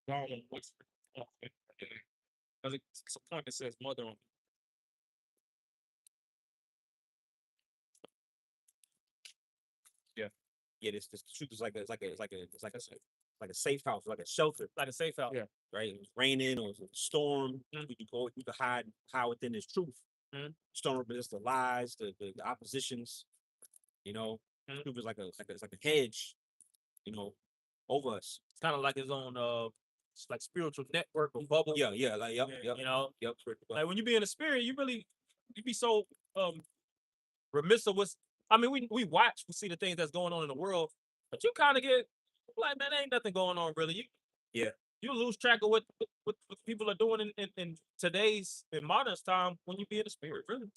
I don't know what's because it's a point that says mother on. Yeah, Yeah, this truth is like a safe house, like a shelter, like a safe house. yeah, right? It was raining or it was a storm. Mhm. You could hide within this truth. Mhm. Storm represents the lies, the oppositions. You know, Mhm. truth is it's like a hedge. You know, over us. It's kind of like his own it's like spiritual network or bubble. Yeah, yeah, like yep, You know, yep. like when you be in the spirit, you be so remiss of what's. I mean, we watch, we see the things that's going on in the world, but you kind of get like, man, there ain't nothing going on really. Yeah, You lose track of what people are doing in today's in modern time when you be in the spirit, really.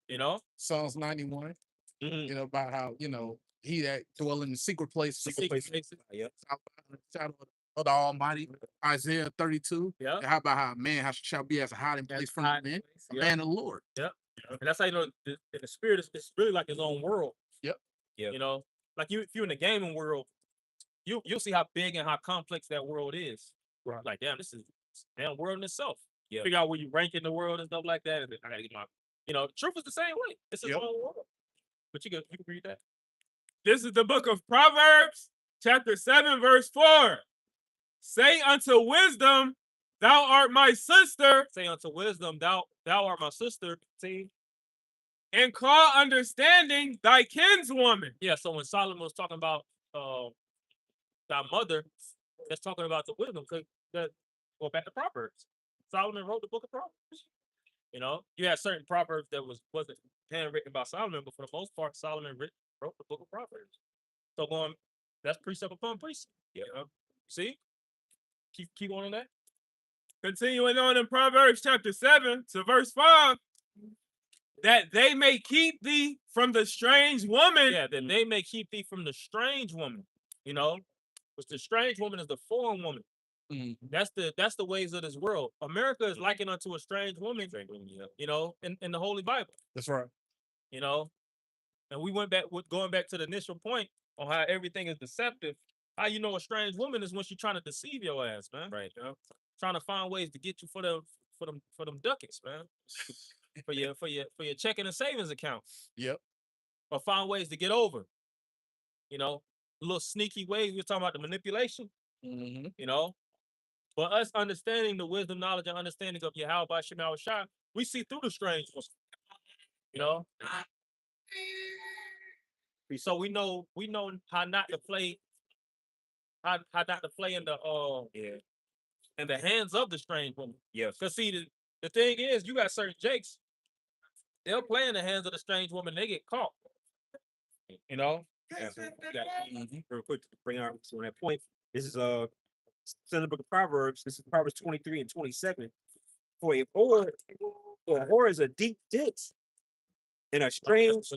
You know, Psalms 91, mm-hmm. about how, he that dwell in the secret place, Secret places. yep. shadow of the Almighty. Isaiah 32. Yeah. And how about how a man shall be as a hiding place from the men, a man of the Lord. Yeah. And that's how you know the spirit is really like his own world. Yep. Yeah. You know, like if you're in the gaming world, you'll see how big and how complex that world is. Right. Like, damn, this is a damn world in itself. Yeah. Figure out where you rank in the world and stuff like that. And I gotta get my, the truth is the same way. It's his Yep. own world. But you can read that. This is the book of Proverbs, chapter 7, verse 4. Say unto wisdom, thou art my sister. Say unto wisdom, thou art my sister. See? And call understanding thy kinswoman. Yeah, so when Solomon was talking about thy mother, that's talking about the wisdom. That go back to Proverbs. Solomon wrote the book of Proverbs. You know, you had certain proverbs that wasn't handwritten by Solomon, but for the most part, Solomon wrote the book of Proverbs. So that's precept upon precept. Yeah. You know? See? Keep on that. Continuing on in Proverbs chapter 7 to verse 5. That they may keep thee from the strange woman. Yeah, that they may keep thee from the strange woman. You know, which the strange woman is the foreign woman. Mm-hmm. That's the ways of this world. America is likened unto a strange woman. You know, in the Holy Bible. That's right. You know, and we went back with going back to the initial point on how everything is deceptive. How you know a strange woman is when she's trying to deceive your ass, man. Right. You know? Trying to find ways to get you for them ducats, man. for your checking and savings account. Yep. Or find ways to get over. You know, little sneaky ways. We're talking about the manipulation. Mm-hmm. You know, but us understanding the wisdom, knowledge, and understanding of Yahweh Shemal Shah, we see through the strange ones. You know, so we know how not to play, how not to play in the in the hands of the strange woman. Yes. Cause see the thing is, you got certain jakes, they'll play in the hands of the strange woman, they get caught. You know. Yeah. Real quick to bring out on that point. This is in the book of Proverbs. This is Proverbs 23 and 27. For a whore is a deep ditch, and a strange.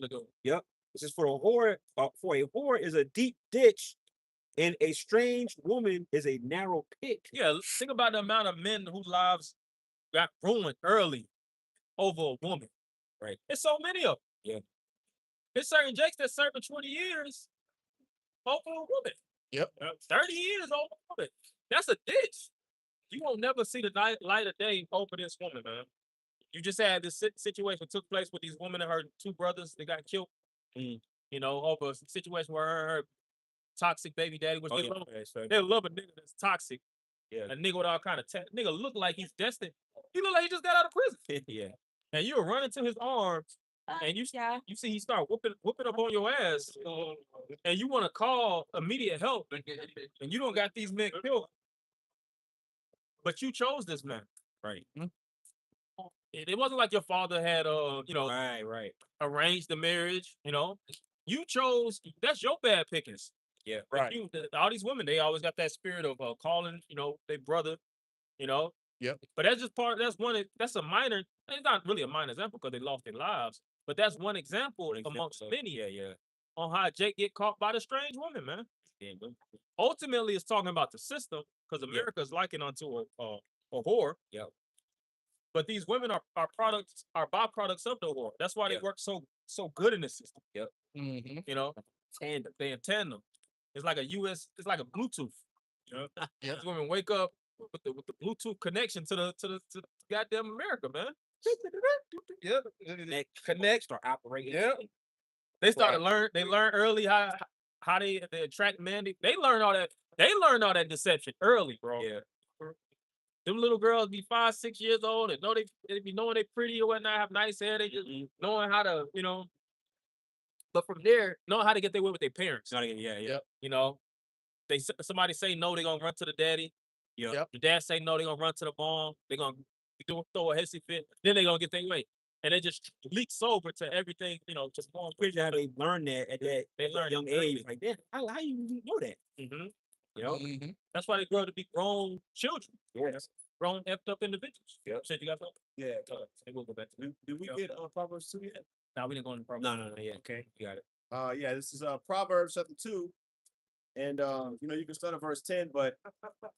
Yep. This is for a whore. For a whore is a deep ditch, and a strange woman is a narrow pit. Yeah, think about the amount of men whose lives got ruined early over a woman. Right. There's so many of them. Yeah. There's certain jakes that serving 20 years over a woman. Yep. 30 years over a woman. That's a ditch. You won't never see the light of day over this woman, man. You just had this situation took place with these women and her two brothers. They got killed. You know, over a situation where her toxic baby daddy was they love a nigga that's toxic. Yeah. A nigga with all kind of nigga look like he's destined. He look like he just got out of prison. Yeah. And you run into his arms, and you see he start whooping up on your ass, and you want to call immediate help, and you don't got these men killed, but you chose this man, right? It wasn't like your father had right, arranged the marriage. You know, you chose. That's your bad pickings. Yeah, right. All these women, they always got that spirit of calling, their brother, Yep. But that's just that's a minor, it's not really a minor example because they lost their lives, but that's one example amongst many. Yeah. On how Jake get caught by the strange woman, man. Yeah. Ultimately, it's talking about the system because America is likened unto a whore. Yep. But these women are byproducts of the whore. That's why they work so good in the system. Yep. Mm-hmm. You know, tandem. They in tandem. It's like a Bluetooth. You know, Yep. these women wake up, with the Bluetooth connection to the goddamn America, man. Yeah, connect. Start operating. Yeah, they started learn. They learn early how they attract men. They learn all that. They learn all that deception early, bro. Yeah. Them little girls be 5, 6 years old and know they be knowing they pretty or whatnot, have nice hair. They just knowing how to, But from there, knowing how to get their way with their parents. Yeah. You know, somebody say no, they gonna run to the daddy. Yep. The dad say no, they gonna run to the mom. They gonna throw a hissy fit. Then they gonna get their way, and it just leaks over to everything. Just going Crazy how they learn that at that They learn young it early. age. Like, damn, how you know that? Mhm. You know? Mhm. That's why they grow to be grown children, Yeah. grown effed up individuals. Yep. Said you got something? Yeah. We'll go back to Did we get Proverbs 2 yet? Now we didn't go into problem. No, yeah. Okay, you got it. Yeah, this is Proverbs chapter 2. And you can start at verse 10, but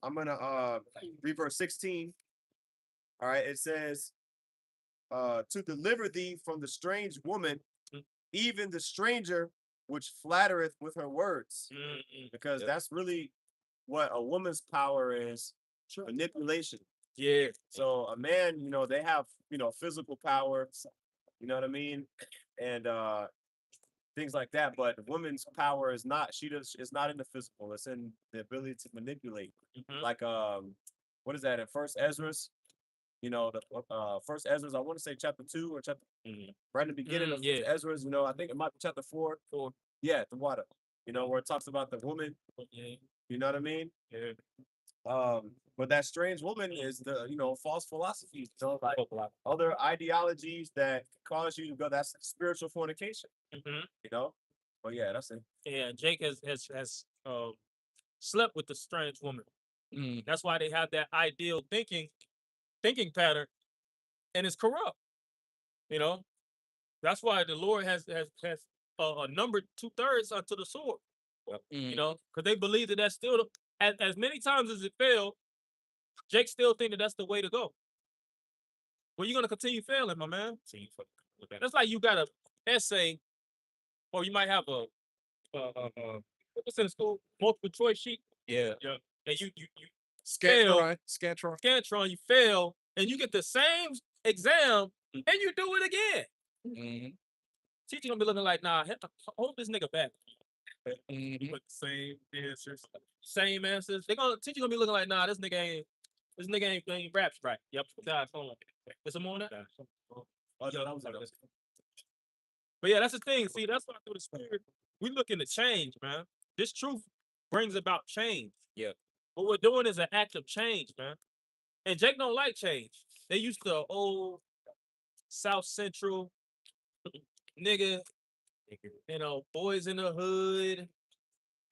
I'm gonna read verse 16. All right, it says, to deliver thee from the strange woman, even the stranger which flattereth with her words. Because that's really what a woman's power is, manipulation. Yeah. So a man, they have, physical power, you know what I mean? And things like that. But woman's power is not, it's not in the physical, it's in the ability to manipulate. Like what is that in First Ezra's? The First Ezra's, I want to say chapter 2 or chapter right in the beginning of First Ezra's, I think it might be chapter 4. Yeah, the water. Where it talks about the woman. You know what I mean? Yeah. But that strange woman is the, false philosophies, like other ideologies that cause you to go. That's spiritual fornication. But yeah, that's it. Yeah, Jake has slept with the strange woman. That's why they have that ideal thinking pattern, and it's corrupt. That's why the Lord has numbered 2/3 unto the sword. Because they believe that that's still as many times as it failed. Jake still think that that's the way to go. Well, you're gonna continue failing, my man. That's like you got a essay, or you might have a what's in the school multiple choice sheet. Yeah. And you Scantron. you fail, and you get the same exam, and you do it again. Teacher gonna be looking like, nah, hold this nigga back. But the same answers. Teacher gonna be looking like, nah, this nigga ain't rap right. Yep. There's some more on that. But yeah, that's the thing. See, that's why through the spirit, we looking to change, man. This truth brings about change. Yeah. What we're doing is an act of change, man. And Jake don't like change. They used to old South Central nigga, boys in the hood,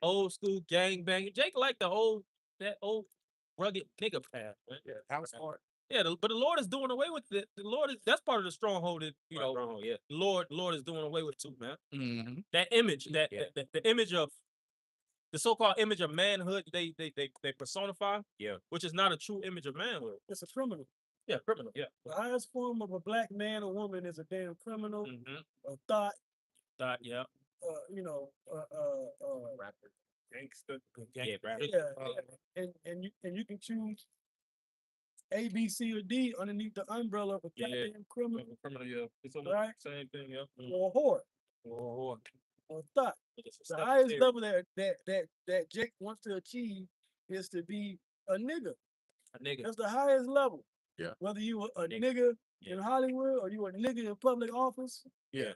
old school gangbang. Jake liked that old rugged nigga path, man. Yeah. House part. Yeah, but the Lord is doing away with it. The Lord that's part of the stronghold that Yeah. the Lord is doing away with too, man. That image, the image of the so-called image of manhood they personify, which is not a true image of manhood. It's a criminal. Yeah, criminal. Yeah. The highest form of a black man or woman is a damn criminal, a thought, Yeah. Rapper. Gangster. And you can choose A, B, C, or D underneath the umbrella of a goddamn criminal. Criminal, yeah. It's Right? Same thing, yeah. Or a whore. Or Or thought. The highest level that Jake wants to achieve is to be a nigga. a nigga. That's the highest level. Yeah. Whether you were a nigga in Hollywood, or you were a nigga in public office, Yeah.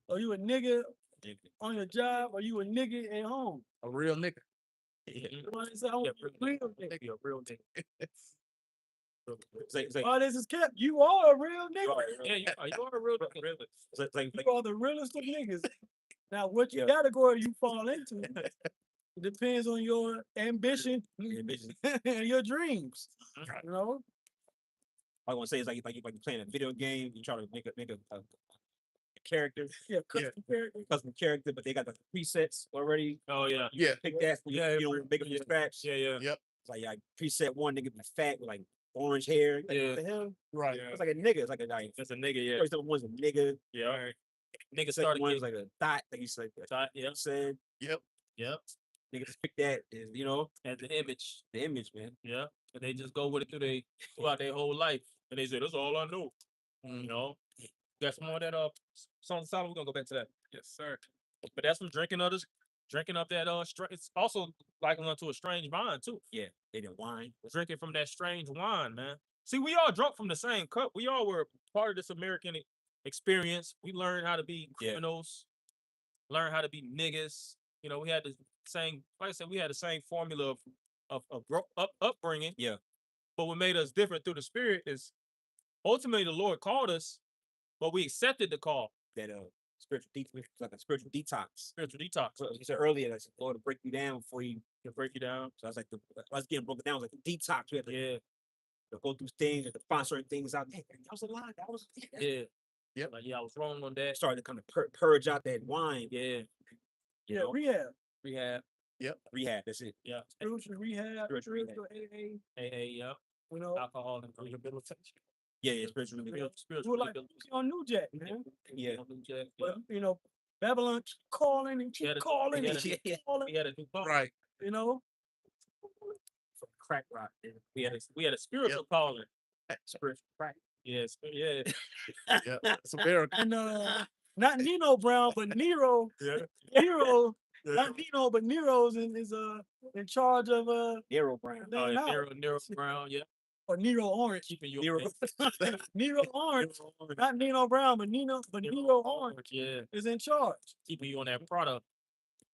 or you a nigga on your job, or you a nigga at home. A real nigga. You know what I'm saying? Real nigga. Real nigga. It's like, All this is kept. You are a real nigga. Yeah, you are a real nigga. it's like You are the realest of niggas. Now, what category you fall into depends on your ambition and your dreams. You know? I want to say it's like you're playing a video game. You try to make a character, Yeah, custom character. but they got the presets already. Oh yeah. Yeah. Pick that. You don't make them from scratch. Yeah. Yep. It's like preset one nigga be fat with like orange hair. Like, Yeah. what the hell? Right. Yeah. It's like a nigga. It's like That's a nigga, yeah. first one's a nigga. Yeah. All right. Nigga Second started one's like a dot. Like you said. thought, yeah. Said. Yep. Yep. Niggas just pick that as, you know, As the image. the image, man. Yeah. And they just go with it throughout their whole life. And they say, that's all I know. You know? Got some more of that Song of Solomon. We're gonna go back to that. Yes, sir. But that's from drinking up that it's also likened unto a strange wine too. Yeah, they didn't wine. Drinking from that strange wine, man. See, we all drunk from the same cup. We all were part of this American experience. We learned how to be criminals, learn how to be niggas. You know, we had the same, like I said, we had the same formula of upbringing. Yeah. But what made us different through the spirit is ultimately the Lord called us, but we accepted the call. That spiritual detox, like a spiritual detox. Spiritual detox. So you said earlier, that's Lord to break you down before you To break you down. So I was like, I was getting broken down. It was like the detox. We had to, Yeah. to go through things and to find certain things out. Hey, that was a lie. That was Yeah. Yep. Like, I was wrong on that. started to kind of purge out that wine. Yeah. Yeah, know? rehab. Rehab. Rehab. That's it. Yeah. Spiritual rehab. Spiritual Spiritual AA. Yeah. You know, Alcohol and rehabilitation. Yeah, spiritual. do it like on New Jack, man. Yeah. But you know, Babylon keep calling and keep Yeah, calling yeah, and keep We calling. had to do both. Right. You know, Crack rock. We had a spiritual calling. Spiritual crack. Yes. Yeah. Yeah. It's America. and not Nino Brown, but Nero. Yeah. Nero, Yeah. not Nino, but Nero's is in charge of Nero Brown. damn house. Nero Brown. Yeah. Or Nero Orange. Keeping you Nero. Nero Orange, not Nino Brown, but Nero Orange Yeah. is in charge. Keeping you on that product.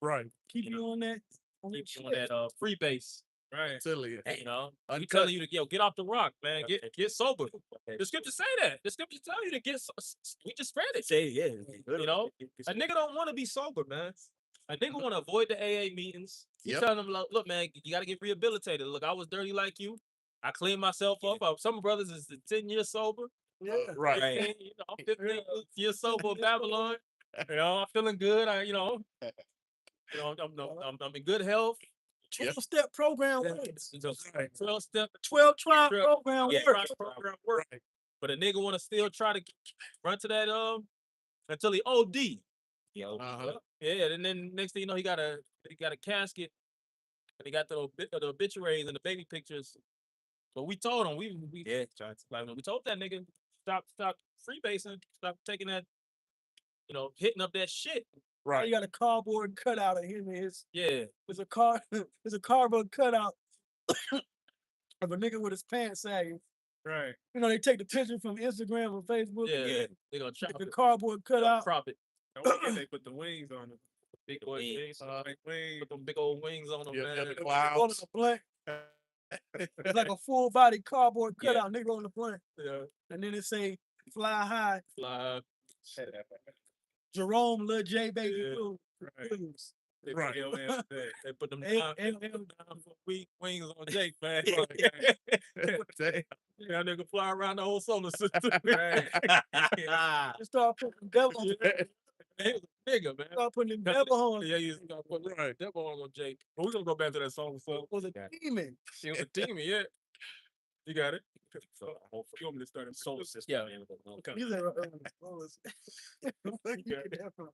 Right. Keep you on that. Keep you on that free base. Right. Silly. You know, we Uncut. telling you to get off the rock, man. Get sober. The scriptures say that. The scriptures tell you to we just spread it. Say yeah. You know, a nigga don't want to be sober, man. A nigga want to avoid the AA meetings. You Yep. telling them, look, man, you got to get rehabilitated. Look, I was dirty like you. I cleaned myself up. Some brothers is 10 years sober. Yeah. Right. 15, you know, 15 years sober in Babylon. You know, I'm feeling good. I'm in good health. 12-step program Yeah. works. 12-step 12 tribe 12 program yeah, works. program work. Right. But a nigga want to still try to run to that until he OD. Yeah. Uh-huh. Yeah, and then next thing you know, he got a casket, and he got the obituaries and the baby pictures. But we told him we like we told that nigga stop freebasing, stop taking that, hitting up that shit. Right. You got a cardboard cutout of him and his. Yeah, There's a cardboard cutout of a nigga with his pants sagging. right. You know, they take the picture from Instagram or Facebook. Yeah, they gonna chop The it, cardboard cutout. crop it. They put the wings on it. Big old wings. Put them big old wings on them, Yeah, man. the Rolling clouds. a blank. It's like a full body cardboard Yeah. cutout, nigga on the blank. Yeah, And then it say fly high, fly. Jerome Lil J Baby Yeah. Blue. Right. Blues. They Right. they put them And- down, and- wings on Jake, man. Damn. Yeah, nigga fly around the whole solar system. Just start putting devil on He was a nigga, man. start putting them devil on. Yeah, you gotta put Right. devil on Jake. But we're gonna go back to that song. So Was a demon. she was a demon, yeah. You got it. So you want me to start it? Solar system. Yeah. Okay. You said, Where you get that from?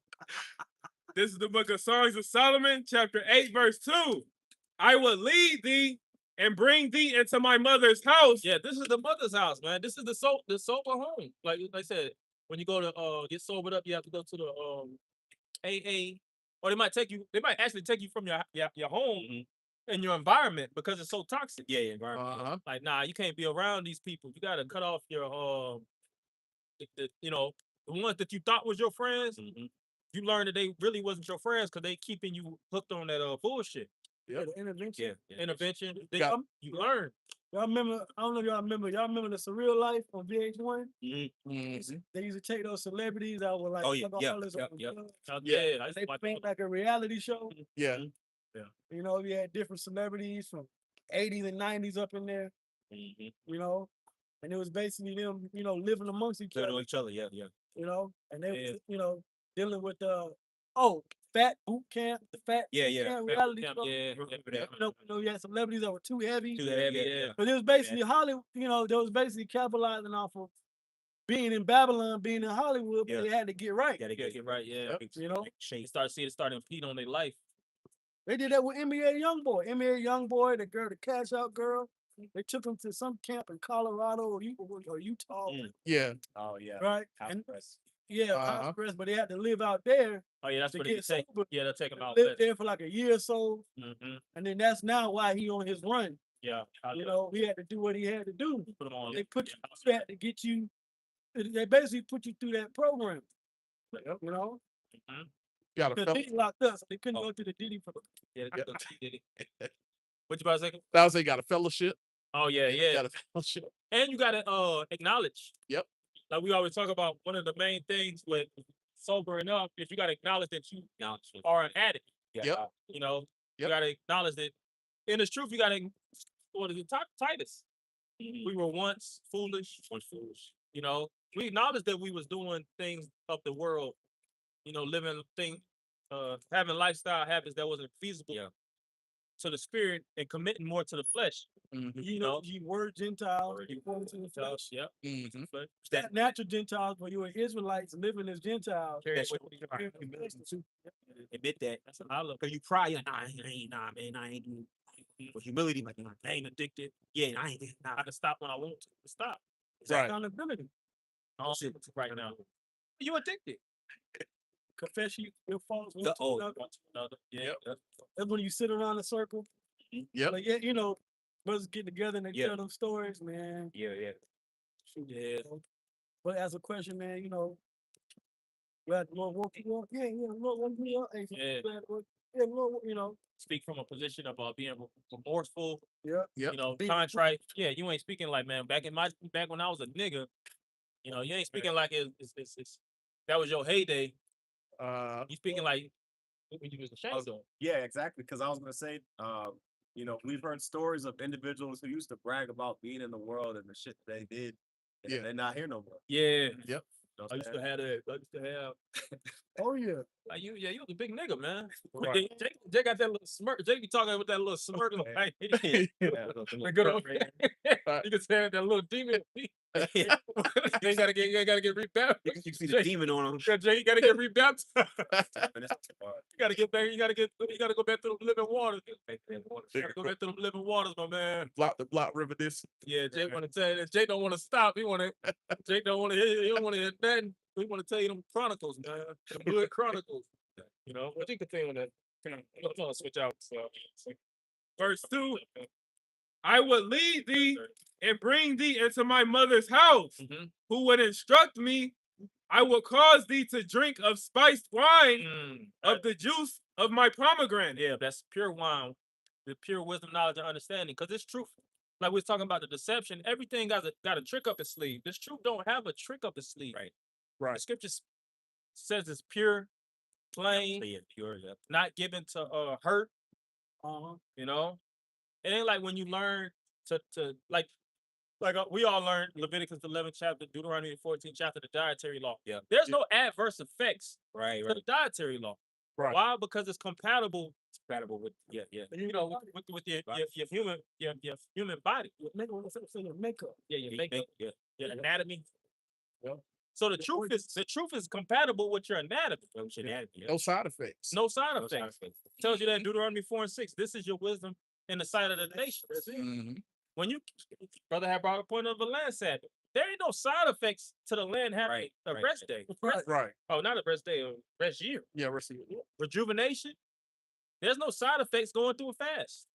This is the book of Songs of Solomon, chapter 8, verse 2. I will lead thee and bring thee into my mother's house. Yeah, this is the mother's house, man. This is the sober home. Like I said, when you go to get sobered up, you have to go to the AA, or they might actually take you from your home and your environment because it's so toxic. Yeah, environment. Uh-huh. Like, nah, you can't be around these people. You gotta cut off your the ones that you thought was your friends. You learn that they really wasn't your friends because they keeping you hooked on that bullshit. Yeah, the intervention. Yeah. Intervention. Yeah. You learn. Y'all remember? I don't know if y'all remember. Y'all remember the Surreal Life on VH1? Mhm. They used to take those celebrities that were like Oh, yeah, yeah, alcoholics yeah, on yeah. drugs. Yeah, I used They to watch paint like a reality show. Yeah. You know, you had different celebrities from 80s and 90s up in there. You know, and it was basically them, living amongst each Living other. with each other. Yeah, yeah. And they, Yeah. was, dealing with Fat Boot Camp, the Fat Yeah, Boot yeah. Camp reality show. Yeah. Remember that. You had celebrities that were too heavy. Too heavy, yeah. But it was basically Hollywood, they was basically capitalizing off of being in Babylon, being in Hollywood, but Yeah. they had to get right. Gotta Get right, yeah. You know? They started to impede on their life. They did that with NBA YoungBoy. NBA YoungBoy, the girl, the cash out girl. They took him to some camp in Colorado or Utah, Yeah. Oh yeah. right? House And arrest. yeah, Uh-huh. house arrest, but they had to live out there Oh yeah, that's to what they get say. sober. Yeah, they'll take them out. Lived there for like a year or so, Mm-hmm. and then that's now why he on his run. Yeah, You know, he had to do what he had to do. put them on. They put you through that to get you. They basically put you through that program. You know, Got a because fel- Diddy locked us. They couldn't go to the Diddy for the. Yeah, they go to Diddy. What you about to say? that was they got a fellowship. Oh yeah, yeah. Got a fellowship. And you gotta acknowledge. Yep. Like we always talk about, one of the main things with sobering up is you gotta acknowledge that you are an addict. Yeah. Yep. You know, you Yep. gotta acknowledge that. In the truth, you gotta. What is it? Titus. We were once foolish. You know, we acknowledged that we was doing things of the world. You know, living things, having lifestyle habits that wasn't feasible to the spirit and committing more to the flesh. You know, you were Gentiles. You were to the flesh. Yep. Mhm. But That natural Gentiles, when you were Israelites living as Gentiles. carry That's with what- you. right, humility too. Admit that. That's what I look. Cause you pride, like, nah, I ain't doing. But humility, like, nah, I ain't addicted. Yeah, I ain't. Nah, I can stop when I want to. Stop. Right. Accountability. Oh, right now. You addicted. Confess your faults. one The- to oh. another. Yeah. That's when you sit around a circle. Yep. Like, yeah, you know, brothers get together and they Yeah. tell them stories, man. yeah. Yeah. But as a question, man, you know, glad the Lord woke you up. Yeah, Lord woke me up. Hey, Yeah. glad the Lord, yeah, Lord, you know, Speak from a position of being remorseful. yeah. Yep. You know, Be- contrite. Yeah, you ain't speaking like, man. Back when I was a nigga, you know, you ain't speaking like it's that was your heyday. You speaking like when you was ashamed of. Yeah, exactly. Because I was gonna say, you know, we've heard stories of individuals who used to brag about being in the world and the shit they did, and Yeah. they're not here no more. Yeah. Yep. You know what I I'm used saying? to have that. I used to have. Oh, yeah. Like you was a big nigga, man. Right. Jake got that little smirk. Jake be talking with that little smirk. Like, Yeah, good old, you can say that little demon. You gotta get rebaptized. You see the demon on him. Yeah, Jay, you gotta get rebaptized. And it's too hard. You gotta get back. You gotta go back to the living waters. You gotta go back to the living waters, my man. block river this. Yeah, Jay want to tell you that Jay don't want to stop. Jay don't want to hear. He don't want to hear nothing. We want to tell you them chronicles, man. The Blood Chronicles. You know, but you continue on that. I'm gonna switch out. So, verse 2. I would lead thee and bring thee into my mother's house, who would instruct me. I will cause thee to drink of spiced wine of the juice of my pomegranate. Yeah, that's pure wine, the pure wisdom, knowledge, and understanding. Because it's truth. Like we was talking about the deception, everything got a trick up its sleeve. This truth don't have a trick up its sleeve. Right. The scripture says it's pure, plain, Yeah, pure. Yeah. not given to hurt. Uh-huh. You know, it ain't like when you learn to like we all learned Leviticus 11 chapter, Deuteronomy 14 chapter, the dietary law. Yeah. There's no adverse effects Right. to the dietary law. Right. Why? Because it's compatible, With yeah. you know, with your human body. Makeup. Yeah, your makeup, Yeah. your anatomy. Yeah. So the truth is compatible with your anatomy. No side effects. No side effects. Tells you that in Deuteronomy 4 and 6. This is your wisdom in the sight of the nations. Mhm. When you brother had brought a point of the land Sabbath, there ain't no side effects to the land having a rest day. Right. Oh, not a rest day, a rest year. Yeah, we're seeing it. Rejuvenation. There's no side effects going through a fast.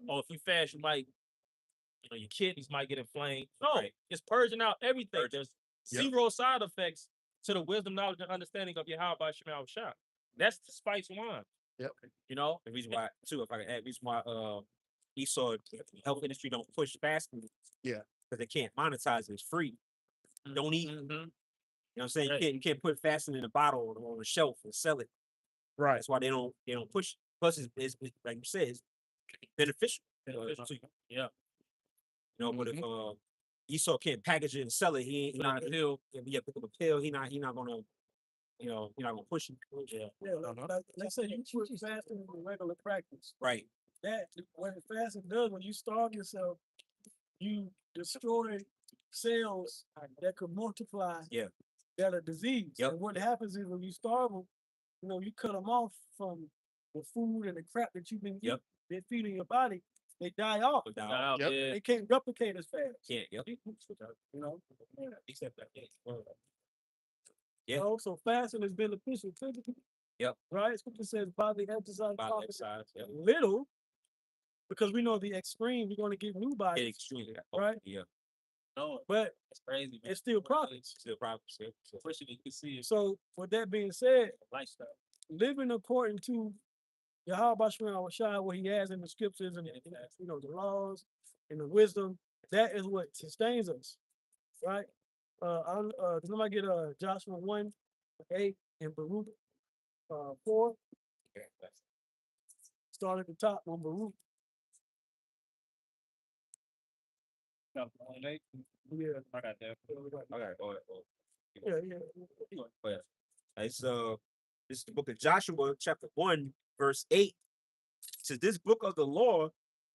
Oh, if you fast, you might, your kidneys might get inflamed. No, it's purging out everything. There's zero side effects to the wisdom, knowledge, and understanding of Yahweh Shemal Shah. That's the spice wine. Yep. You know, The reason why, too, if I can add, reason why Esau, the health industry don't push fasting. Yeah. Because they can't monetize it. It's free. Don't eat. Mhm. You know what I'm saying? Right. You can't put fasting in a bottle or on a shelf and sell it. Right. That's why they don't push. Plus, it's like you said, it's beneficial. Beneficial to you. Yeah. You know, but if Esau can't package it and sell it, he not Pick up a pill. pick up a pill. He not gonna, you're not gonna push it. Yeah. Yeah, like they say, you put fasting in regular practice. Right. That what fasting does when you starve yourself, you destroy cells that could multiply. Yeah. That are diseased. Yep. And what happens is when you starve them, you cut them off from the food and the crap that you've been Yep. been feeding your body, they die off. Out, Yep. yeah. They can't replicate as fast. Yeah, yep. You know, Except that. you Yeah. know, so fasting is beneficial physically. Yep. Right? Scripture says body exercise About profits exercise. Yep. little, because we know the extreme, you're going to get new It bodies, extremely. right? Yeah. No, But it's crazy, man. it's still profits. Still probably. So, Especially you can see it So with that being said, lifestyle. living according to Yahweh Shai, what he has in the scriptures and you know the laws and the wisdom, that is what sustains us, right? Somebody get Joshua 1:8 and Baruch 4. Start at the top on Baruch. Yeah, I got that. okay. yeah. But it's this is the book of Joshua, chapter 1, verse 8. It says, "This book of the law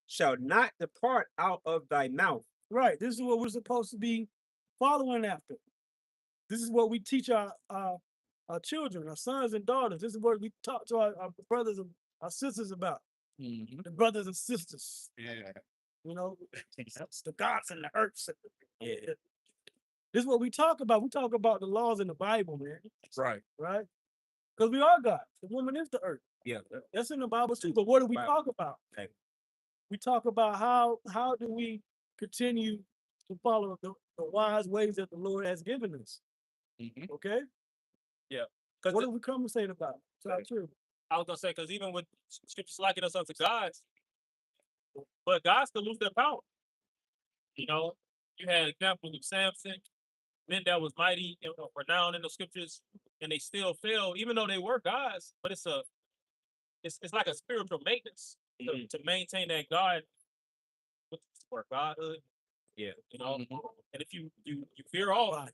shall not depart out of thy mouth." Right. This is what we're supposed to be following after. This is what we teach our children, our sons and daughters. This is what we talk to our brothers and our sisters about. The brothers and sisters. Yeah. You know, it's the gods and the earths. Yeah. This is what we talk about. We talk about the laws in the Bible, man. Right. Right? Because we are God. The woman is the earth. Yeah. That's in the Bible too. But what do we Bible. talk about? Okay. We talk about how do we continue to follow the wise ways that the Lord has given us. Okay? Because What are we conversating about? It's not true. I was gonna say, because even with scriptures liking us unto gods, but gods could lose their power. You know, you had examples of Samson, men that was mighty and renowned in the scriptures, and they still failed, even though they were gods. But it's like a spiritual maintenance to maintain that God with for godhood. Yeah. You know, and if you veer off,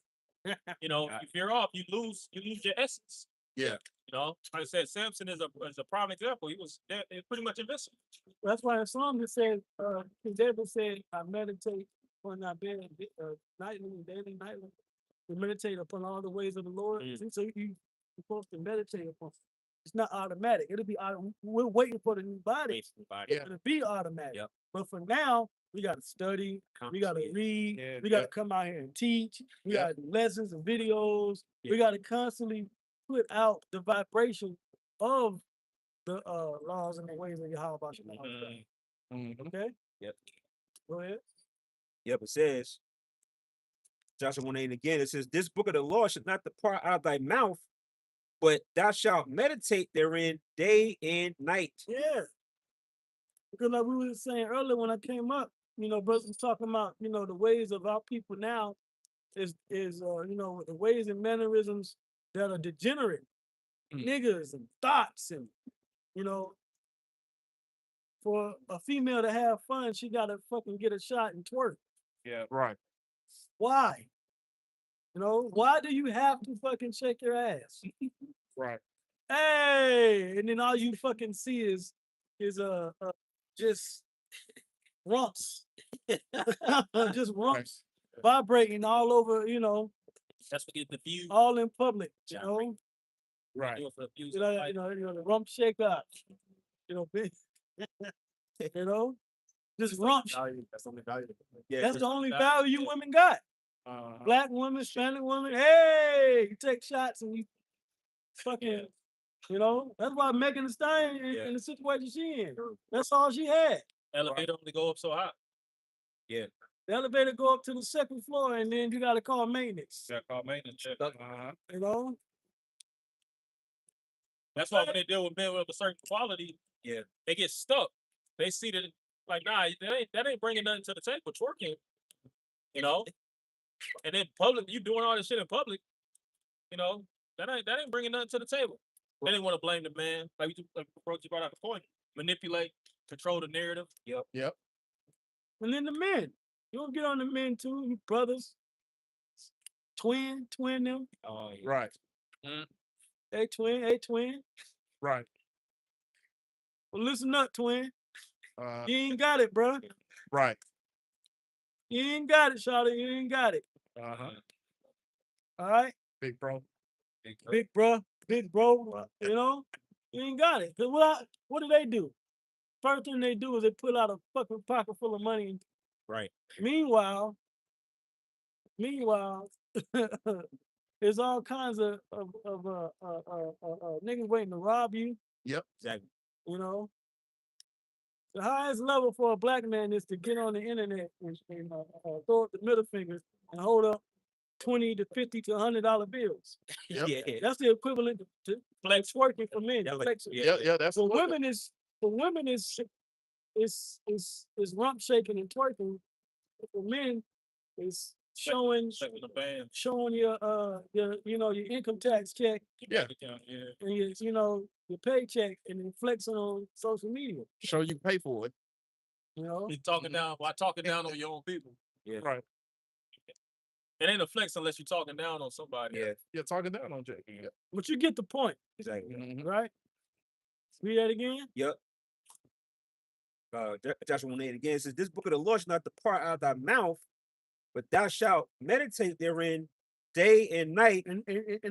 you know, you veer off, you lose your essence. Yeah. You know, like I said, Samson is a prime example. He was pretty much invincible. That's why the psalm it says, King David said, I meditate on thy bed nightly and daily, nightly. We meditate upon all the ways of the Lord. So you're supposed to meditate upon. It's not automatic. It'll be we're waiting for the new body. Yeah. It'll be automatic. Yep. But for now, we gotta study, we gotta read, Yeah, we gotta come out here and teach, we Yeah. gotta do lessons and videos. Yeah. We gotta constantly put out the vibration of the laws and the ways of Yahweh. Okay? Yep. Go ahead. Yep, it says, Joshua 1:8 again, it says, "This book of the law should not depart out of thy mouth, but thou shalt meditate therein day and night." Yeah. Because like we were saying earlier when I came up, you know, brothers was talking about, you know, the ways of our people now is you know, the ways and mannerisms that are degenerate. Niggas and thoughts and, you know, for a female to have fun, she gotta fucking get a shot and twerk. Yeah. Right. Why? You know, why do you have to fucking shake your ass? Right. Hey, and then all you fucking see is just rumps, just rumps vibrating all over, you know, That's what get the view. all in public, you know, Right. you know, the rump shake up, you know, big, you know, just rumps. That's only valuable. Yeah, That's the only value women got. Uh-huh. Black women, Hispanic women, hey, you take shots and you fucking, you know, that's why Megan Thee Stallion in the situation she in. That's all she had. Elevator only go up so high. yeah. The elevator go up to the second floor and then you gotta call maintenance. Yeah, called maintenance. Uh-huh. You know? That's why when they deal with men with a certain quality, they get stuck. They see that like, nah, that ain't bringing nothing to the table. Twerking, you know. And then public, you doing all this shit in public, you know, that ain't bringing nothing to the table. They didn't want to blame the man, like you brought out the point, manipulate, control the narrative. Yep. And then the men. You don't get on the men too, you brothers. Twin them. Oh, yeah. Right. Hey twin. Right. Well, listen up, twin. Uh, You ain't got it, bro. right. You ain't got it, Shawty. You ain't got it. Uh-huh. All right? Big bro. Big bro, you know? You ain't got it. 'Cause what do? First thing they do is they pull out a fucking pocket full of money. Right. Meanwhile, there's all kinds of niggas waiting to rob you. Yep. Exactly. You know, the highest level for a black man is to get on the internet and throw up the middle finger and hold up 20 to 50 to $100 bills. Yep. Yeah. That's the equivalent to flex working for men. Yeah, like- Flexing. Yeah, that's For what- women is rump shaking and twerking. For men is showing your income tax check Yeah. and your paycheck and then flexing on social media. show you pay for it. You know, You're talking down while talking down on your own people. Yeah. Right. It ain't a flex unless you're talking down on somebody. Yeah. You're talking down on Jake. but you get the point, Exactly. Mhm. right? Read that again. Yep. Joshua 1:8 again says, "This book of the law shall not depart out of thy mouth, but thou shalt meditate therein day and night." And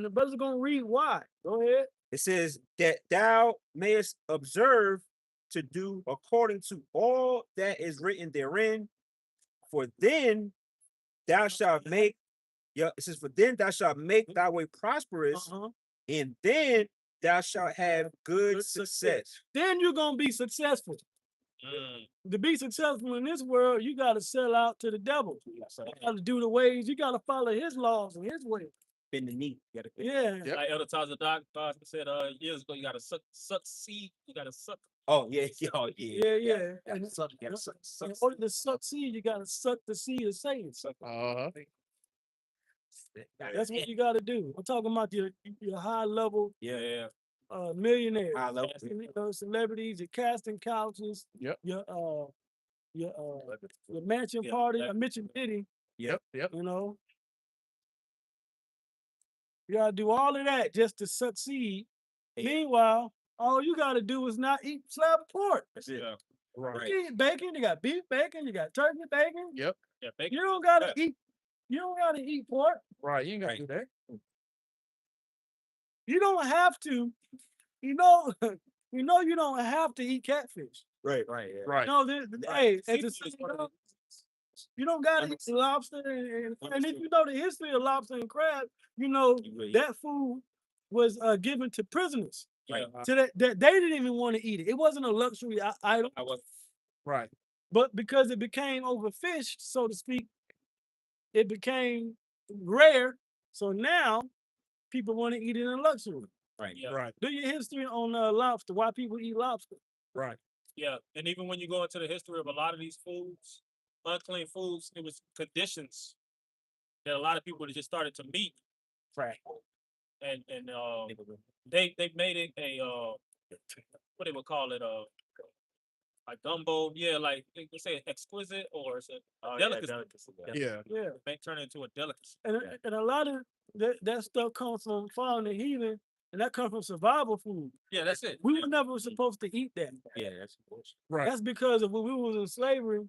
the brother's gonna read why. Go ahead. It says that thou mayest observe to do according to all that is written therein. For then thou shalt make. Yeah, it says, "For then thou shalt make thy way prosperous, Uh-huh. and then thou shalt have good Good success." Then you're gonna be successful. To be successful in this world, you gotta sell out to the devil. You gotta do the ways. You gotta follow his laws and his ways. Bend the knee. You gotta Yeah. Yep. Like Elder Taza Doc said years ago, you gotta suck seed. You gotta suck. Oh yeah, oh yeah. Yeah. And Suck, you gotta suck, in suck. order to succeed, you gotta suck the seed of Satan. Uh-huh. That's what you gotta do. I'm talking about your high level Yeah. millionaires, High level. celebrities, your casting couches, Yep. your mansion Yeah, party. that- I mentioned Diddy, Yep. you know. You gotta do all of that just to succeed. Meanwhile, all you gotta do is not eat slab of pork. That's it. Yeah. Right. You eat bacon, you got beef bacon, you got turkey bacon. Yep. Yeah. Bacon. You don't gotta eat pork. Right. You ain't got to do that. You don't have to, you know, you don't have to eat catfish. Right, yeah. Right. No, hey, at the Seafood is same part of time, it. you don't gotta eat lobster and if you know the history of lobster and crab, you know that food was given to prisoners. Right. So that they didn't even want to eat it. It wasn't a luxury item, I was. Right. but because it became overfished, so to speak, it became rare. So now people want to eat it in luxury. Right. Yeah. Right. Do your history on lobster. Why people eat lobster? Right. Yeah, and even when you go into the history of a lot of these foods, unclean foods, it was conditions that a lot of people just started to meet, Right. and they made it a what they would call it a gumbo, yeah, like they would say exquisite or it's a delicacy. Yeah. Yeah. Make turn it into a delicacy. And a lot of that stuff comes from following the heathen, and that comes from survival food. Yeah, that's it. We were never supposed to eat that. Yeah, that's bullshit. Right. That's because of when we was in slavery,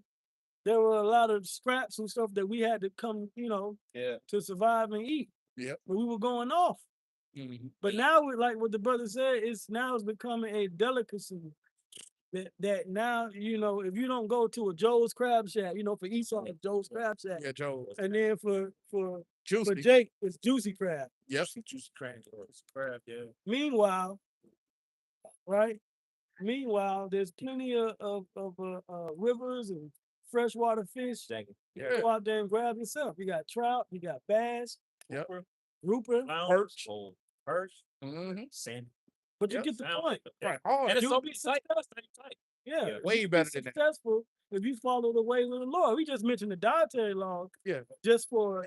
there were a lot of scraps and stuff that we had to come, Yeah. to survive and eat. Yep. But we were going off. Mhm. But now, like what the brother said, it's becoming a delicacy. That now, if you don't go to a Joe's Crab Shack, for Esau, it's Joe's Crab Shack. Yeah, Joe. And then for Juicy. Jake, it's Juicy Crab. Yep. Juice crab. Crab, yeah. Meanwhile, right? Meanwhile, there's plenty of rivers and freshwater fish. Exactly. Yeah. Go out there and grab yourself. You got trout, you got bass, Yep. grouper, Perch. Perch. Mm-hmm. Sand. but you Yep. get the Sound point. Right. Hard. And it's You'll so be tight. Tight. Yeah, Yeah, way you'll be better than that. successful if you follow the ways of the Lord. We just mentioned the dietary law. Yeah. Just for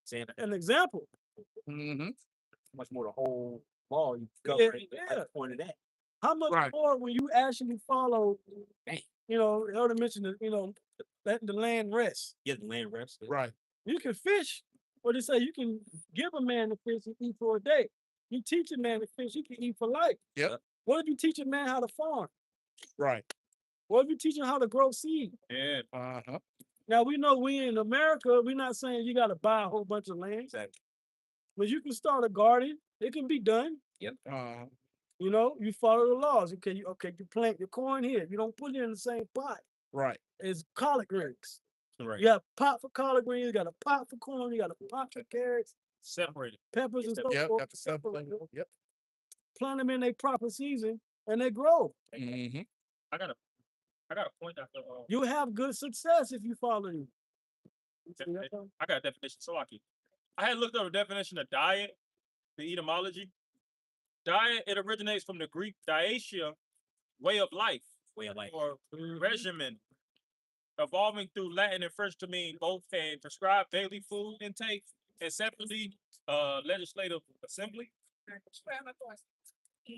Sand. an example. Mm-hmm. Much more the whole law. You Yeah, cover it. yeah. Point of that. How much Right. more when you actually follow? Bang. Elder mentioned letting the land rest. Yeah, the land reps. Right. You can fish. What they say, you can give a man the fish and eat for a day. You teach a man to fish, he can eat for life. Yep. What if you teach a man how to farm? Right. What if you teach him how to grow seed? Yeah. Uh-huh. Now we know we in America, we're not saying you got to buy a whole bunch of land, Exactly. but you can start a garden. It can be done. Uh-huh. You know, you follow the laws. Okay, you plant your corn here. You don't put it in the same pot Right. as collard greens. Right. You got a pot for collard greens, you got a pot for corn, you got a pot for carrots, Separated. peppers, and so Yep. forth. Got the stuff. Yep. Plant them in their proper season, and they grow. Mm-hmm. I got a point after. You have good success if you follow these. I got a definition. So I had looked up a definition of diet, the etymology. Diet, it originates from the Greek diatia, way of life, or regimen, evolving through Latin and French to mean both a prescribed daily food intake and separately legislative assembly.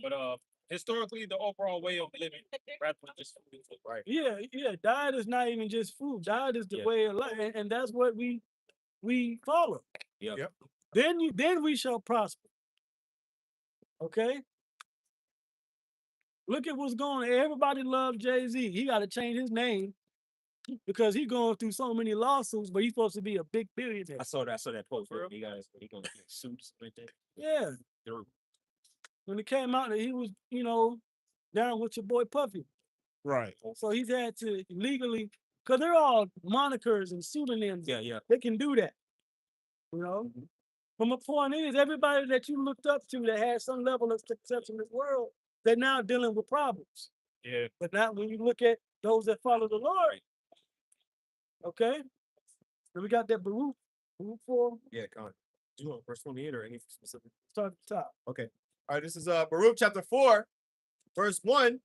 But historically, the overall way of living rather than just food. Right. Yeah. Diet is not even just food. Diet is the way of life, and that's what we follow. Yep. Then we shall prosper. Okay. Look at what's going on. Everybody loves Jay-Z. He got to change his name because he's going through so many lawsuits, but he's supposed to be a big billionaire. I saw that post. He gonna get suits like that. Yeah. When it came out that he was, down with your boy Puffy. Right. So he's had to legally, because they're all monikers and pseudonyms. Yeah. They can do that. You know? But my point is, everybody that you looked up to that had some level of success in this world, they're now dealing with problems. Yeah. But now when you look at those that follow the Lord, okay? So we got that Baruch 4. Yeah, Con. Do you want verse 28 or any specific? Start at the top. Okay. All right, this is Baruch chapter 4, verse 1.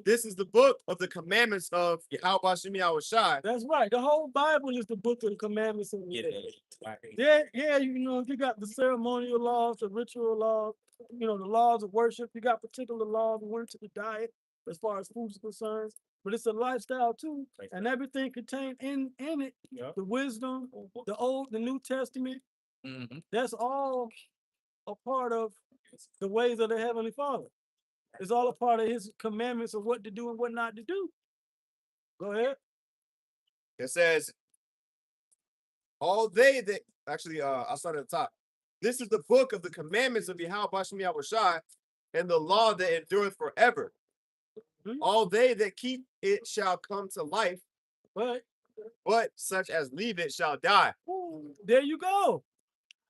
This is the book of the commandments of Yahweh Shem Yahushai. That's right. The whole Bible is the book of the commandments of the you got the ceremonial laws, the ritual laws, the laws of worship. You got particular laws according to the diet as far as food is concerned. But it's a lifestyle too, and everything contained in it, the wisdom, the Old, the New Testament. That's all a part of the ways of the Heavenly Father. It's all a part of His commandments of what to do and what not to do. Go ahead. It says, all they that, actually, I'll start at the top. This is the book of the commandments of Yahweh Shem Yahushai and the law that endureth forever. All they that keep it shall come to life, but such as leave it shall die. There you go.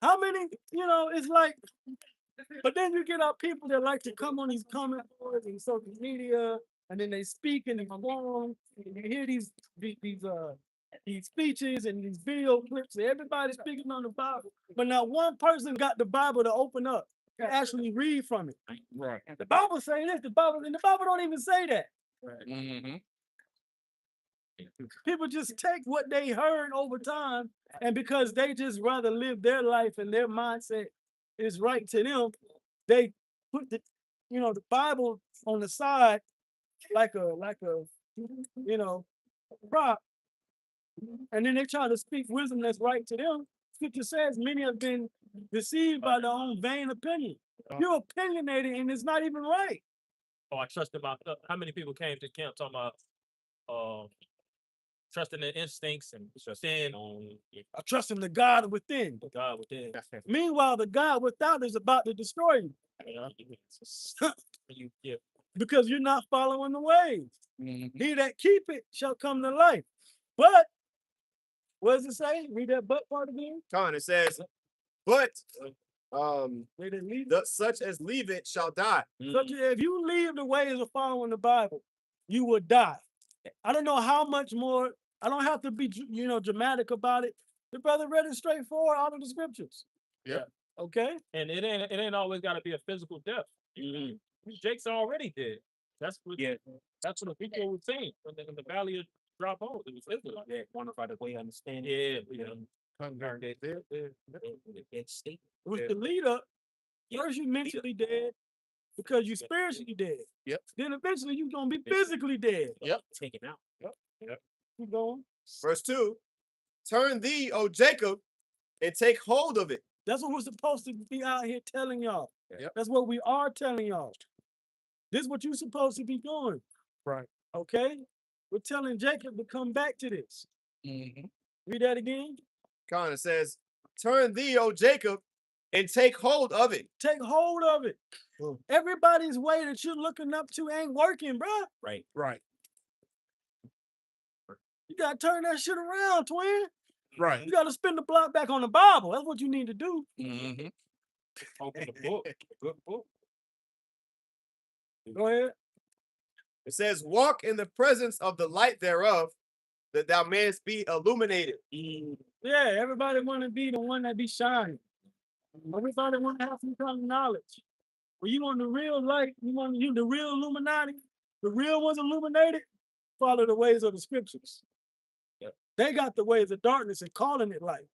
How many, it's like, but then you get our people that like to come on these comment boards and social media, and then they speak in these forums, and you hear these speeches and these video clips. Everybody's speaking on the Bible, but not one person got the Bible to open up and actually read from it. Right. The Bible say this, the Bible don't even say that. Mm-hmm. People just take what they heard over time, and because they just rather live their life and their mindset is right to them, they put the Bible on the side like a prop, and then they try to speak wisdom that's right to them. Scripture says many have been deceived by their own vain opinion. You're opinionated and it's not even right. I trusted how many people came to camp talking about trusting their instincts and sin on I trust in the God within. the God within. Meanwhile, the God without is about to destroy you. Because you're not following the ways. He that keep it shall come to life. But what does it say? Read that but part again. Con, it says, but Such such as leave it shall die. if you leave the ways of following the Bible, you will die. I don't know how much more. I don't have to be dramatic about it. The brother read it straightforward out of the scriptures. Yeah. Okay. And it ain't always got to be a physical death. Jake's already dead. That's what that's what the people were saying when the valley of drop hole. It was physical. Yeah, quantify the way I understand. State. With the lead up, first you mentally dead because you spiritually dead. Yep. Then eventually you're gonna be physically dead. Yep. Taken out. Keep going. Verse 2, turn thee, O Jacob, and take hold of it. That's what we're supposed to be out here telling y'all. Yep. That's what we are telling y'all. This is what you're supposed to be doing. Right. Okay? We're telling Jacob to come back to this. Mm-hmm. Read that again. Con, it says, turn thee, O Jacob, and take hold of it. Take hold of it. Everybody's way that you're looking up to ain't working, bro. Right. Right. You gotta turn that shit around, twin. Right. You gotta spin the block back on the Bible. That's what you need to do. Mm-hmm. Open the book. Good book. Go ahead. It says, walk in the presence of the light thereof, that thou mayest be illuminated. Yeah, everybody want to be the one that be shining. Everybody want to have some kind of knowledge. When you want the real light, you the real Illuminati, the real ones illuminated, follow the ways of the scriptures. Yep. They got the ways of darkness and calling it light.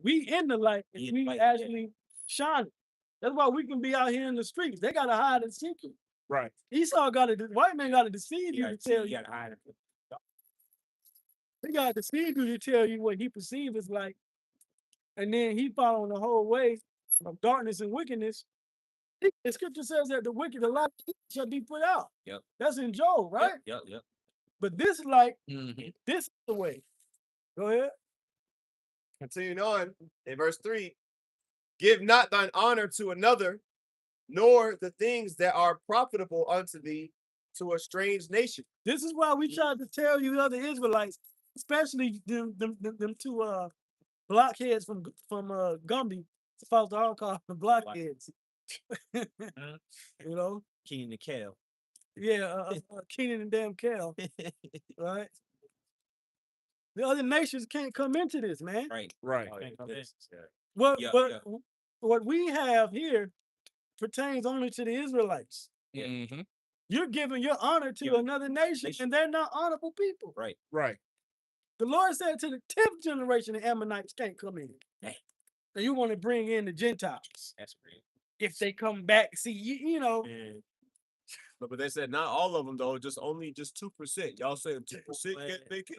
We in the light and In we light, actually shining. That's why we can be out here in the streets. They gotta hide and secret. Right. Esau white man gotta deceive you to tell you. got to hide it. He gotta deceive you to tell you what he perceives as like. And then he following the whole way of darkness and wickedness. The scripture says that the wicked, the light shall be put out. Yep. That's in Job, right? Yep. But this light, Mm-hmm. this is the way. Go ahead. Continuing on in verse 3, give not thine honor to another, nor the things that are profitable unto thee to a strange nation. This is why we tried to tell you other Israelites, especially them two blockheads from Gumby, Foster Hall called the blockheads. You know? Keenan and Kel. Yeah, Keenan and damn Kel, right? The other nations can't come into this, man. Right. Right. What we have here pertains only to the Israelites. Mm-hmm. You're giving your honor to another nation, and they're not honorable people. Right. Right. The Lord said to the 10th generation, the Ammonites can't come in. Dang. And you want to bring in the Gentiles. That's great. If they come back, see, you know. But they said not all of them though, just 2%. Y'all saying 2% can't make it?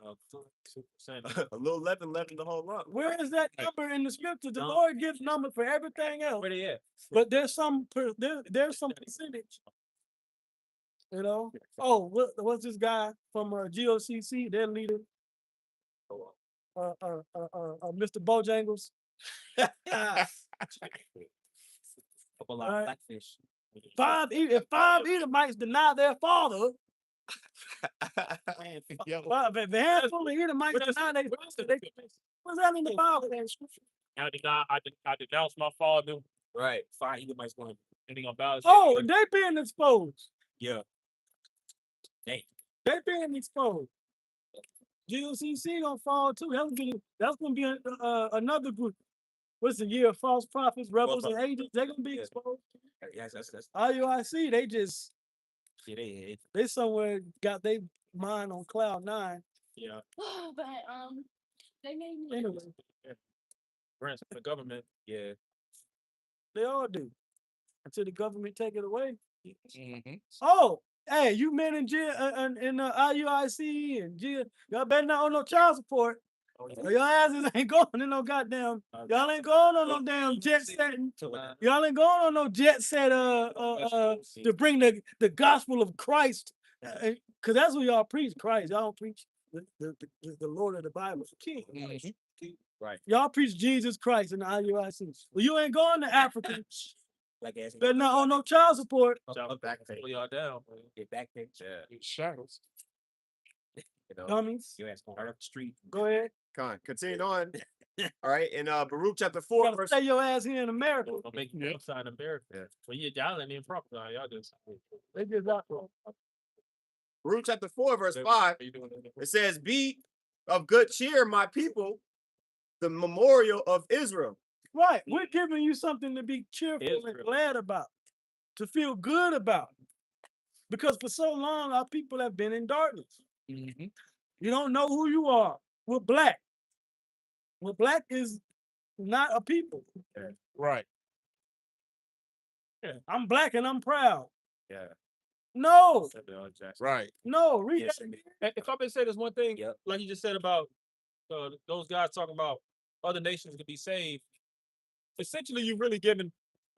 2%. A little leaven the whole lump. Where is that number in the scripture? The Lord gives number for everything else. Where they at? But there's some percentage. You know? Oh, what's this guy from GOCC, their leader? Mr. Bojangles. Couple lot of blackfish. If 5 Edomites deny their father, if a handful of Edomites deny their father, what's that in the Bible? I denounce my father. Right. 5 Edomites going. And he gonna bow his Oh, head. they being exposed. Yeah. Dang. They being exposed. GOCC gonna fall too. That's gonna be another group. What's the year of false prophets, rebels, and agents? They're gonna be exposed. Yes, that's IUIC, they just yeah, they somewhere got their mind on cloud 9. Yeah. But they made me. Anyway, Grants from the government. yeah. they all do. Until the government take it away. Mm-hmm. Oh, hey, you men in IUIC and y'all better not owe no child support. Or your asses ain't going to no goddamn. Y'all ain't going on no damn jet setting. Y'all ain't going on no jet set to bring the gospel of Christ. Cause that's what y'all preach, Christ. Y'all don't preach the Lord of the Bible. King. Mm-hmm. Right. Y'all preach Jesus Christ in the IUIC. Well, you ain't going to Africa. Like ass. Better not owe no child support. Pull y'all down. Get back there. Yeah. Shadows. You know, Dummies. your ass going right up the street. Go ahead. Continue on. All right, in Baruch chapter You 4, gotta verse stay your ass here in America. Don't make you outside America. Yeah. Well, y'all ain't even proper. Y'all just. They just out Baruch chapter 4, verse 5, How you doing? it says, be of good cheer, my people, the memorial of Israel. right. We're giving you something to be cheerful and Israel. glad about, to feel good about. Because for so long, our people have been in darkness. Mm-hmm. You don't know who you are. We're black. Well, black is not a people. Right. Yeah. I'm black and I'm proud. Yeah. No, Right. no, read Yes. that. If I may say this one thing, Yep. like you just said about those guys talking about other nations could be saved. Essentially, you're really giving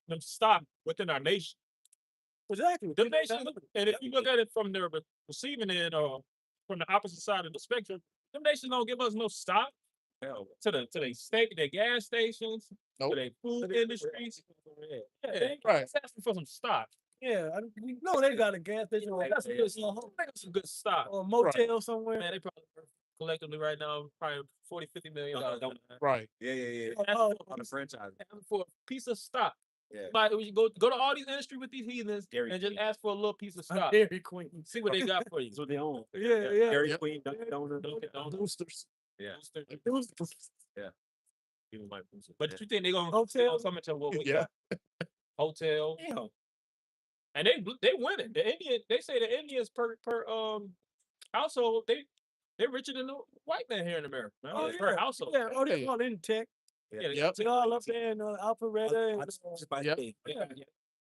them stock within our nation. Exactly. Them nations, and if you look at it from the receiving end or from the opposite side of the spectrum, them nations don't give us no stock. to the state, their gas stations, Nope. to their food industries. Yeah, Right. just asking for some stock. Yeah, we know they got a gas station or That's some good stock. a motel somewhere. Man, they probably collectively right now probably 40, $50 million. Right. Yeah. Oh, On the franchise. For a piece of stock. Yeah. Like we should go to all these industries with these heathens Dairy and just Queen. ask for a little piece of a stock. Dairy Queen. See what they got for you. That's what they own. Yeah. Dairy Yep. Queen, Dunkin' Donuts. Dunkin' Donuts. Boosters. Yeah. People might boost it. But you think they're gonna Hotels? come into what we Yeah. got? Hotel. Yeah. And they winning. The Indian, they say the Indians per household, they're richer than the white man here in America. Man. Oh, Per yeah. household. Yeah, oh, they Yeah. call it in tech. Yeah, Yep. They all up there in Alpharetta. And, Just by Yep.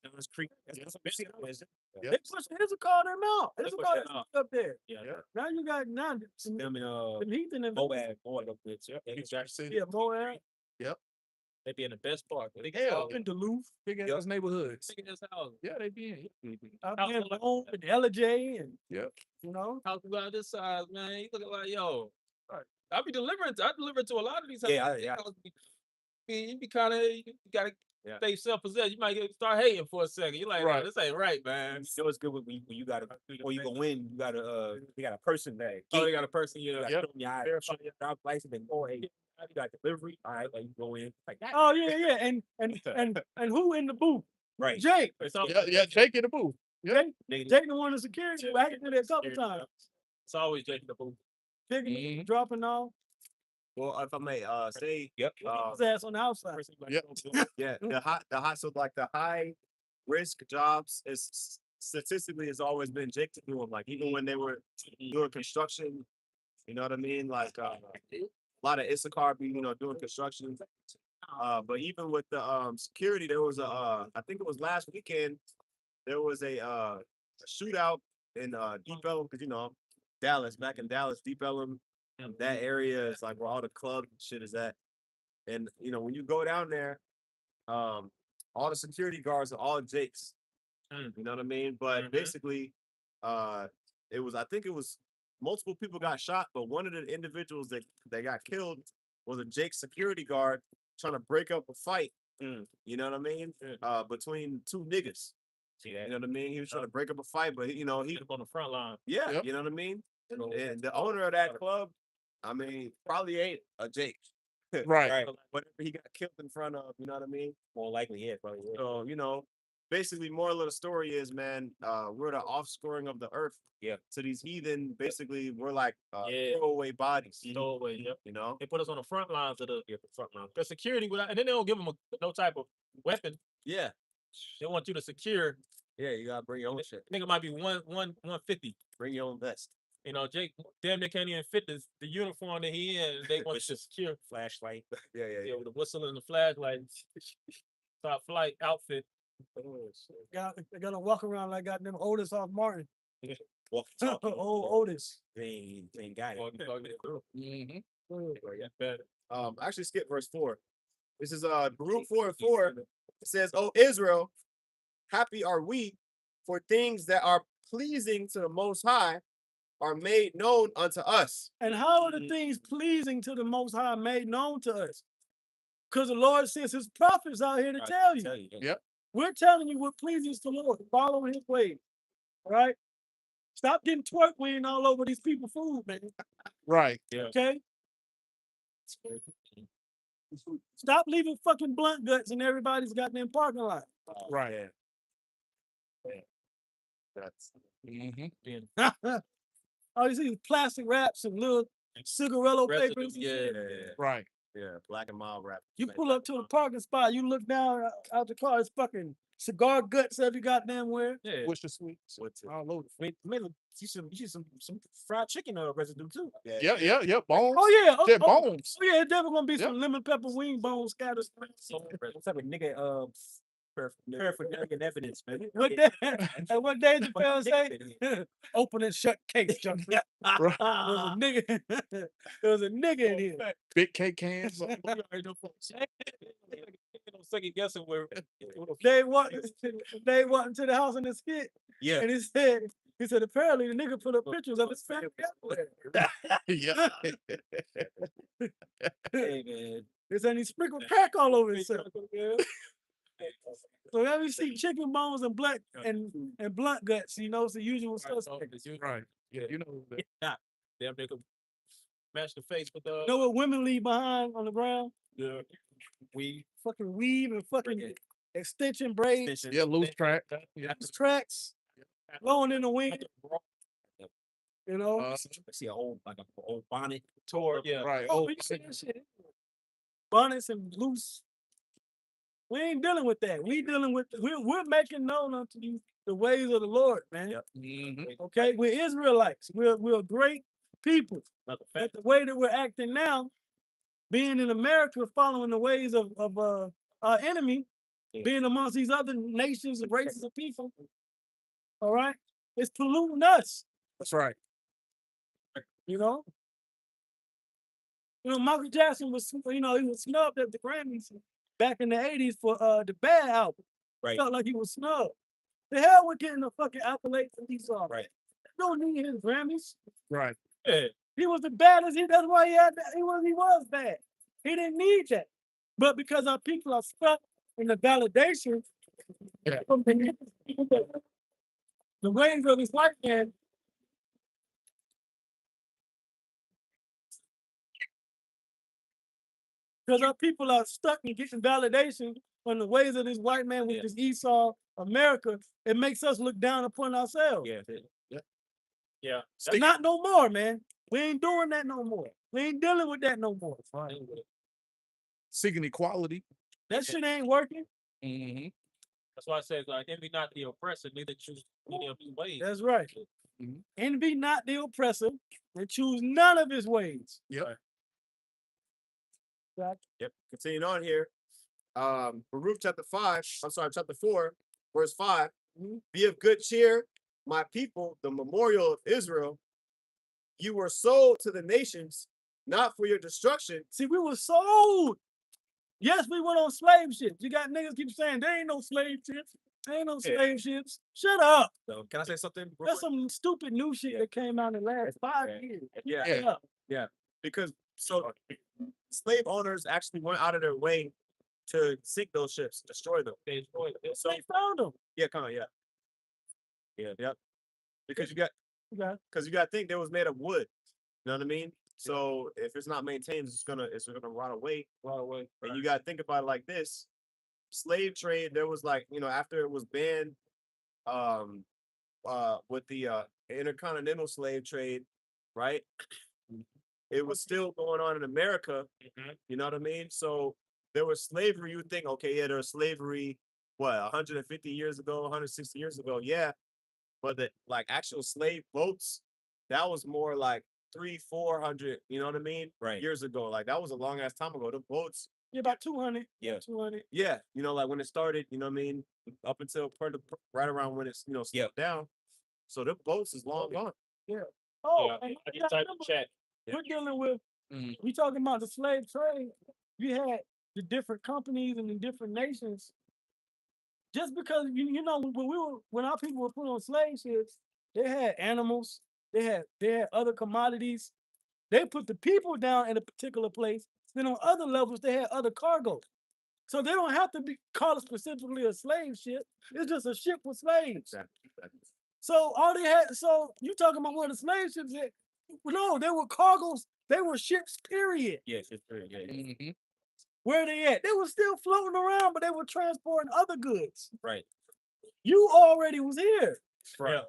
Downers Creek. That's what we see. they push Issachar them out. They push Issachar them out. is up there. Yeah. Now you got some Them and Heathen and Moab, all of them. Yeah. Exact City. yeah, Moab. They be in the best part. They Hell. In Duluth. Big ass neighborhoods. Big ass house. Yeah, they be in. Out House there in full of- Rome and LJ and Yep. you know. House about this size, man. You looking like yo. I deliver to a lot of these houses. Yeah. You be kind of you gotta Yeah. stay self-possessed. You might start hating for a second. You're like, Right. no, this ain't right, man. You know it's good when you gotta before you go in, you gotta you got a person there. Oh, they got a person, You yeah. gotta Yep. show them your ID, show your driver's license, and oh hey, you got delivery. All right, like you go in like that. Oh yeah. And who in the booth? Right. Jake. It's all, Yeah, Jake in the booth. Jake, Nigga, Jake the one in security. I can do that a couple Security. times. it's always Jake in the booth. Picking, Mhm. dropping off. Well, if I may say, Yep. His ass on the outside. Yep. yeah, the high so like the high risk jobs is statistically has always been Jake to do them. Like even when they were doing construction, you know what I mean? Like a lot of Issachar be doing construction. But even with the security, there was a I think it was last weekend there was a shootout in Deep Ellum because Dallas back in Dallas Deep Ellum. That area is like where all the club shit is at. And when you go down there, all the security guards are all Jakes. You know what I mean? But basically, I think it was multiple people got shot, but one of the individuals that got killed was a Jake security guard trying to break up a fight. You know what I mean? Between two niggas. See You that? know what I mean? He was trying to break up a fight, but he He on the front line. yeah, Yep. you know what I mean? And the owner of that club, I mean, probably ain't a Jake. Right. Right. Whatever he got killed in front of, you know what I mean? More likely, yeah, probably. Yeah. So, basically moral of the story is, man, we're the offscoring of the earth. Yeah. To these heathen, basically we're like Yeah. throwaway bodies. Stowaway, yep. You know? They put us on the front lines of the front line. The security, and then they don't give them no type of weapon. Yeah. They want you to secure. Yeah, you gotta bring your own shit. Nigga might be 150. Bring your own vest. Jake damn near can't even fit the uniform that he in. They want you to secure. Flashlight. Yeah. Yeah, with the whistle and the flashlight. Top flight outfit. They gotta walk around like got them Otis off Martin. Walk Old Otis. They ain't got it. Mhm. Actually skip verse 4. This is Baruch 4:4. It says, "O Israel, happy are we, for things that are pleasing to the Most High are made known unto us." And how are the things pleasing to the Most High made known to us? Because the Lord sends his prophets out here to tell you. Yep. We're telling you what pleases the Lord. Follow his ways. All right? Stop getting twerk wing all over these people's food, man. Right. Okay? Stop leaving fucking blunt guts in everybody's goddamn parking lot. Right. That's Mhm. All you see is plastic wraps and little cigarello papers. Right. yeah, black and mild rap. You pull up to the parking spot, you look down out the car, it's fucking cigar guts every goddamn where. Yeah. What's your sweets? What's it? All over. Wait, maybe you see some fried chicken residue too. Yeah. Bones. Oh yeah, Yeah, bones. Oh yeah, it's definitely gonna be Yep. some lemon pepper wing bones scattered. What type of nigga paraphernalia evidence, man? What day? And what day did the fella say? Open and shut case, John. There was a nigga. There was a nigga in here. Big cake cans. Second guessing where They walked into the house in the skit, Yeah. and he said apparently the nigga put up pictures of his family everywhere. Yeah. Hey man. It's and he sprinkled crack all over himself. So let me see chicken bones and blunt guts. You know, it's the usual suspects. Right. Yeah, you know that. Yeah. Damn, they could match the face with the. You know what women leave behind on the ground? Yeah. We Fucking weave and fucking extension braids, Yeah, loose track. Yeah. tracks, blowing in the wind. You know? I see a whole like a old bonnet tore. Yeah. Right. Oh, Oh, we see that shit. Bonnets and loose. We ain't dealing with that. We dealing with we're making known unto you the ways of the Lord, man. Yep. Okay, we're Israelites. We're great people. But the way that we're acting now, being in America, following the ways of our enemy, being amongst these other nations and races of people, all right, it's polluting us. that's right. You know. Michael Jackson was, he was snubbed at the Grammys back in the '80s for the Bad album. Right. Felt like he was snubbed. The hell with getting the fucking accolades for these songs. Right. Don't need his Grammys. Right. Yeah. He was the baddest. That's why he had that. He was bad. He didn't need that. But because our people are stuck in the validation from the ways of this white man. Because our people are stuck in getting validation from the ways of this white man, which is Esau, America, it makes us look down upon ourselves. Yeah. Not no more, man. We ain't doing that no more. We ain't dealing with that no more. Seeking equality. That shit ain't working. Mm-hmm. That's why I said, like, envy not the oppressor, neither choose any of his ways. That's right. Mhm. Envy not the oppressor and choose none of his ways. Yep. Right. Yep. Continuing on here. Baruch chapter 4, verse 5. Be of good cheer, my people, the memorial of Israel. You were sold to the nations, not for your destruction. See, we were sold. Yes, we went on slave ships. You got niggas keep saying there ain't no slave ships. There ain't no slave ships. Shut up. So can I say something? That's some stupid new shit that came out in the last 5 years. Yeah. Because slave owners actually went out of their way to sink those ships, destroy them. They destroyed it. So they found them. Yeah, come on, yep. Because you got Okay. to think they was made of wood. You know what I mean? So if it's not maintained, it's gonna rot away. And you gotta think about it like this. Slave trade, there was like, after it was banned with the intercontinental slave trade, right? It was still going on in America. You know what I mean? So there was slavery. You would think, okay, yeah, there was slavery, 150 years ago, 160 years ago, yeah. But the actual slave boats, that was more like 300-400, you know what I mean? Right. Years ago. Like that was a long ass time ago. The boats. Yeah, about 200. Yeah. 200. Yeah. Like when it started, you know what I mean? Up until right around when it's, slowed down. So the boats is long gone. Yeah. Oh, Yeah, and I just typed in chat. we're dealing with, we talking about the slave trade. You had the different companies and the different nations. Just because, when our people were put on slave ships, they had animals, they had other commodities. They put the people down in a particular place. Then on other levels, they had other cargo. So they don't have to be called specifically a slave ship. It's just a ship with slaves. So all they had, so you talking about where the slave ships at? No, they were cargoes. They were ships, period. Yes, it's true. Yeah. Mm-hmm. Where they at? They were still floating around, but they were transporting other goods. Right. You already was here. Right.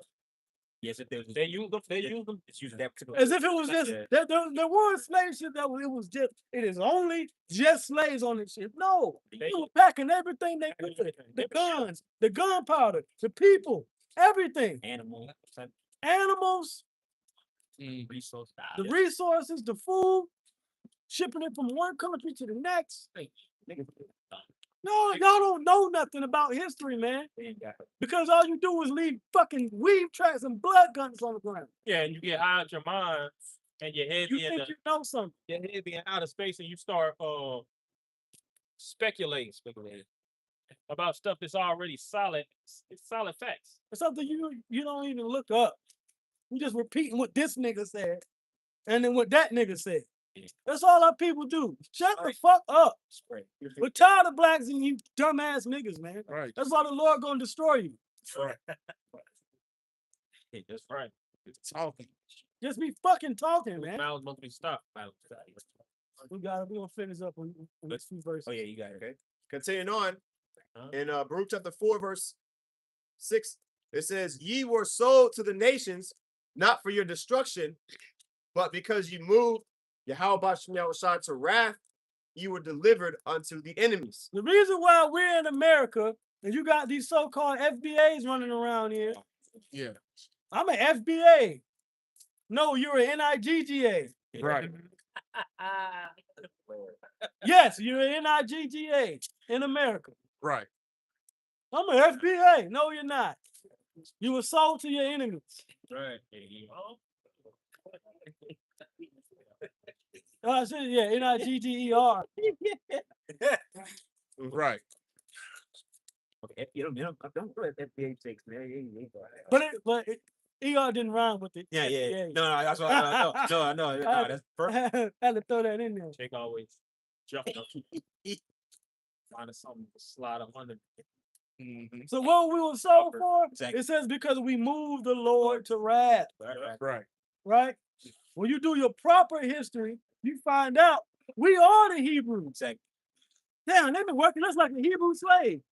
Yes, if they use them. They use them. It's using that particular. As if it was just, there were slave ships it is only just slaves on the ship. No, they were packing everything they could. The guns, the gunpowder, the people, everything. Animals. Resource. The resources, the food, shipping it from one country to the next. No, y'all don't know nothing about history, man. Because all you do is leave fucking weave tracks and blood guns on the ground. Yeah, and you get high out your mind, and your head You being think you know something. your head being out of space, and you start speculating about stuff that's already solid. It's solid facts. It's something you don't even look up. You just repeating what this nigga said, and then what that nigga said. That's all our people do. Shut the fuck up. We're tired of blacks and you dumbass niggas, man. Right. That's why the Lord gonna destroy you. Right. That's right. Talking. Just be fucking talking, man. Mouths must be stopped. We gonna finish up on these few verses. Oh yeah, you got it. Okay. Continuing on Huh? in Baruch chapter 4, verse 6, it says, "Ye were sold to the nations, not for your destruction, but because you moved Yahweh Shai to wrath, you were delivered unto the enemies." The reason why we're in America and you got these so-called FBAs running around here. Yeah. I'm an FBA. No, you're an NIGGA. Right. Yes, you're an NIGGA in America. Right. I'm an FBA. No, you're not. You were sold to your enemies. Right. I said, yeah, NIGGER. Right. Okay, you don't do it. FBA takes, man. But ER didn't rhyme with it. Yeah, yeah. FBA. No, that's what I know. No, that's perfect. Had to throw that in there. Jake always jumping up. Finding something to slide up under. Mhm. So what we were sold for, Exactly. it says because we moved the Lord to wrath, Right. right? When you do your proper history, you find out we are the Hebrews. Exactly. Damn, they've been working us like a Hebrew slave.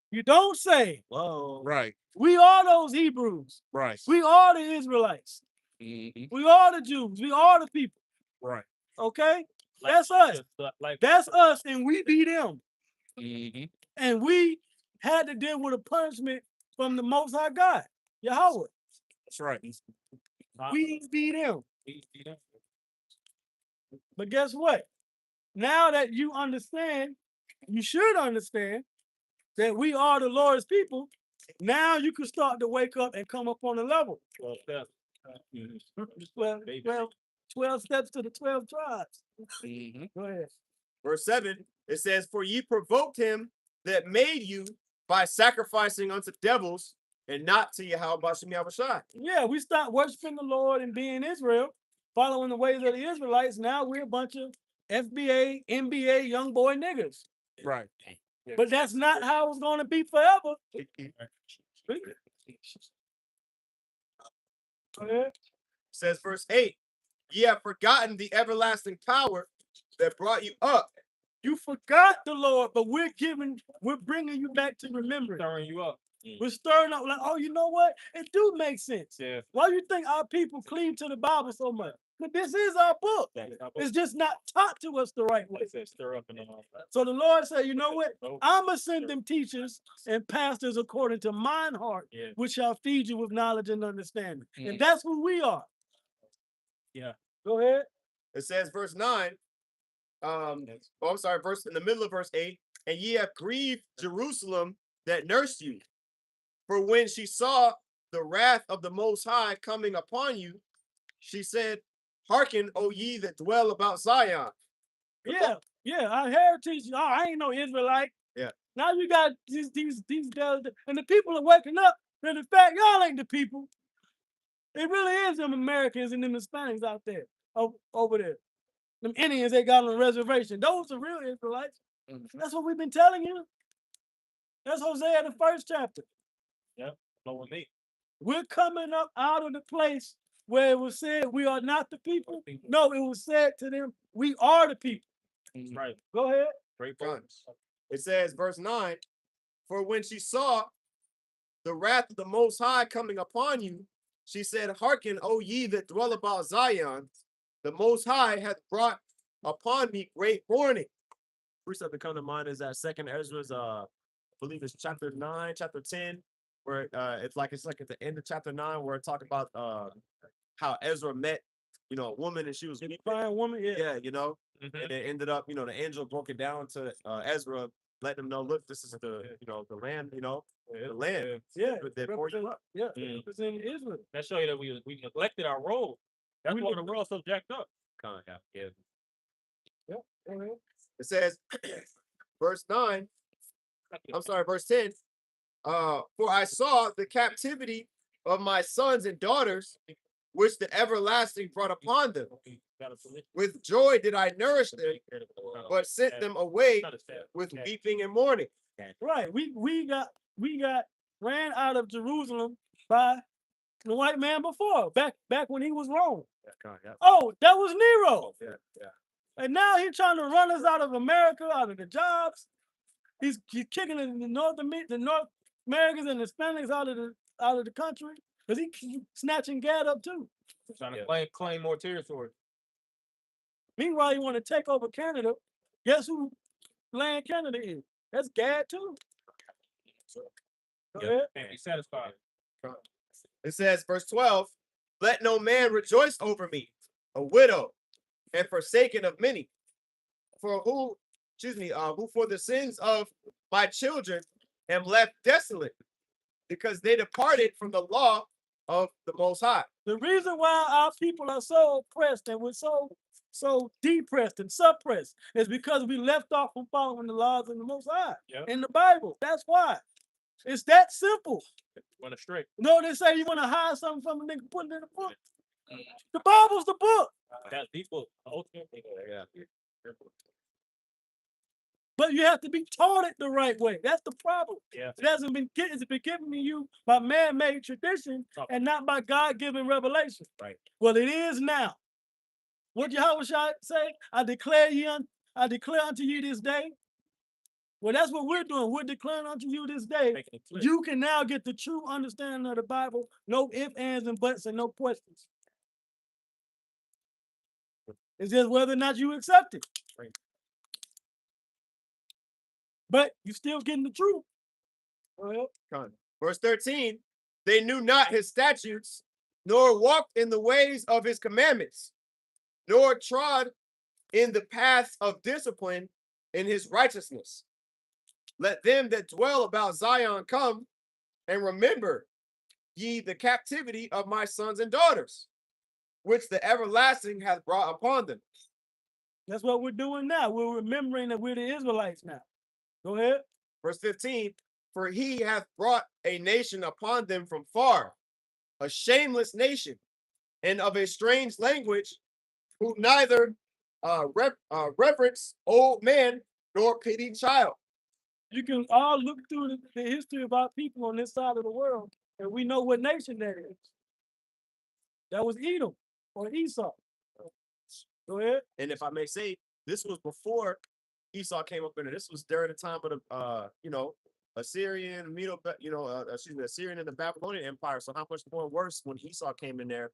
You don't say. Whoa. Right. We are those Hebrews. Right. We are the Israelites. Mhm. We are the Jews. We are the people. Right. Okay? That's us. Like That's us, and we be them. Mhm. And we had to deal with a punishment from the Most High God, Yahweh. That's right. We be them. But guess what? Now that you understand, you should understand that we are the Lord's people. Now you can start to wake up and come up on the level. 12 steps. 12 steps to the 12 tribes. Mhm. Go ahead. Verse 7, it says, "For ye provoked him that made you by sacrificing unto devils and not to Yahweh Shai." Yeah, we stopped worshiping the Lord and being Israel, following the ways of the Israelites. Now we're a bunch of FBA, NBA, young boy niggas. Right. But that's not how it's going to be forever. Go ahead. Says verse 8, "Ye have forgotten the everlasting power that brought you up." You forgot the Lord, but we're bringing you back to remembrance. Stirring you up. We're stirring up like, oh, you know what? It do make sense. Yeah. Why do you think our people cleave to the Bible so much? But this is our book. It's just not taught to us the right way. Stir up and all. So the Lord said, you know what? I'm going to send them teachers and pastors according to mine heart, Yeah. which shall feed you with knowledge and understanding. Mhm. And that's who we are. Yeah. Go ahead. It says verse 9, I'm sorry, verse in the middle of verse 8, "And ye have grieved Jerusalem that nursed you. For when she saw the wrath of the Most High coming upon you, she said, Hearken, O ye that dwell about Zion." Yeah, our heritage. Oh, I ain't no Israelite. Yeah. Now you got these and the people are waking up. And in fact, y'all ain't the people. It really is them Americans and them Hispanics out there, over there. Them Indians they got on the reservation. Those are real Israelites. That's what we've been telling you. That's Hosea, the 1st chapter. Blowing me. We're coming up out of the place where it was said we are not the people. No, it was said to them, we are the people. Right. Go ahead. Great Done. points. It says, verse 9, "For when she saw the wrath of the Most High coming upon you, she said, Hearken, O ye that dwell about Zion, the Most High hath brought upon me great warning." Precept that come to mind is that Second Ezra's, I believe it's chapter 9, chapter 10, where it's like at the end of chapter 9, where it talked about how Ezra met, a woman and she was weeping. Fine woman, yeah. Yeah, and it ended up, the angel broke it down to Ezra, letting him know, look, this is the land, the land. Yeah, That bore you up. yeah, it's in Israel. That show you that we neglected our role. That's why the world's so jacked up. Yeah. Go ahead. It says, verse 9, I'm sorry, verse 10, "For I saw the captivity of my sons and daughters, which the everlasting brought upon them. With joy did I nourish them, but sent them away with weeping and mourning. Right. We got ran out of Jerusalem by the white man before, back when he was Rome. Oh, that was Nero. And now he's trying to run us out of America, out of the jobs. He's kicking the North Americans and Hispanics out of the country because he snatching Gad up too. Trying to claim more territory. Meanwhile, you want to take over Canada. Guess who land Canada is? That's Gad too. Go ahead. Can't be satisfied. It says, verse 12, let no man rejoice over me, a widow, and forsaken of many. Who for the sins of my children am left desolate, because they departed from the law of the Most High. The reason why our people are so oppressed and we're so depressed and suppressed is because we left off from following the laws of the Most High in the Bible. That's why. It's that simple. Went astray. No, they say you want to hide something from a nigga, put it in the book. The Bible's the book. That's the book. But you have to be taught it the right way. That's the problem. Yeah. It's been given to you by man-made tradition and not by God-given revelation. Right. Well, it is now. What Yahweh say? I declare unto you this day. Well, that's what we're doing. We're declaring unto you this day. You can now get the true understanding of the Bible. No ifs, ands, and buts, and no questions. It's just whether or not you accept it. Right. But you're still getting the truth. Well, verse 13, they knew not his statutes, nor walked in the ways of his commandments, nor trod in the paths of discipline in his righteousness. Let them that dwell about Zion come and remember ye the captivity of my sons and daughters, which the everlasting hath brought upon them. That's what we're doing now. We're remembering that we're the Israelites now. Go ahead. Verse 15, for he hath brought a nation upon them from far, a shameless nation, and of a strange language, who neither reverence old man nor pity child. You can all look through the history of our people on this side of the world, and we know what nation that is. That was Edom or Esau. Go ahead. And if I may say, this was before Esau came up in it. This was during the time of the Assyrian, Assyrian and the Babylonian Empire. So how much more worse when Esau came in there?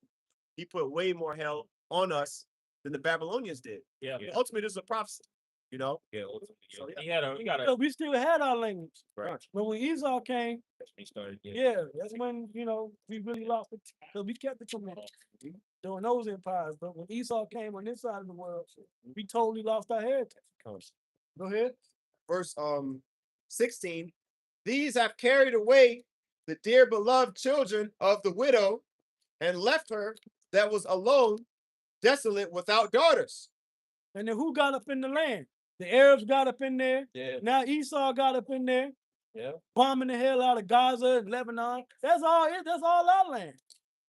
He put way more hell on us than the Babylonians did. Yeah. Ultimately, this is a prophecy. Yeah. So he got a. We still had our language. Right. But when Esau came, He started. that's when we really lost it. So we kept it from that during those empires. But when Esau came on this side of the world, we totally lost our heritage. Go ahead. Verse 16. These have carried away the dear beloved children of the widow, and left her that was alone, desolate, without daughters. And then who got up in the land? The Arabs got up in there. Yeah. Now Esau got up in there. Yeah. Bombing the hell out of Gaza and Lebanon. That's all our land.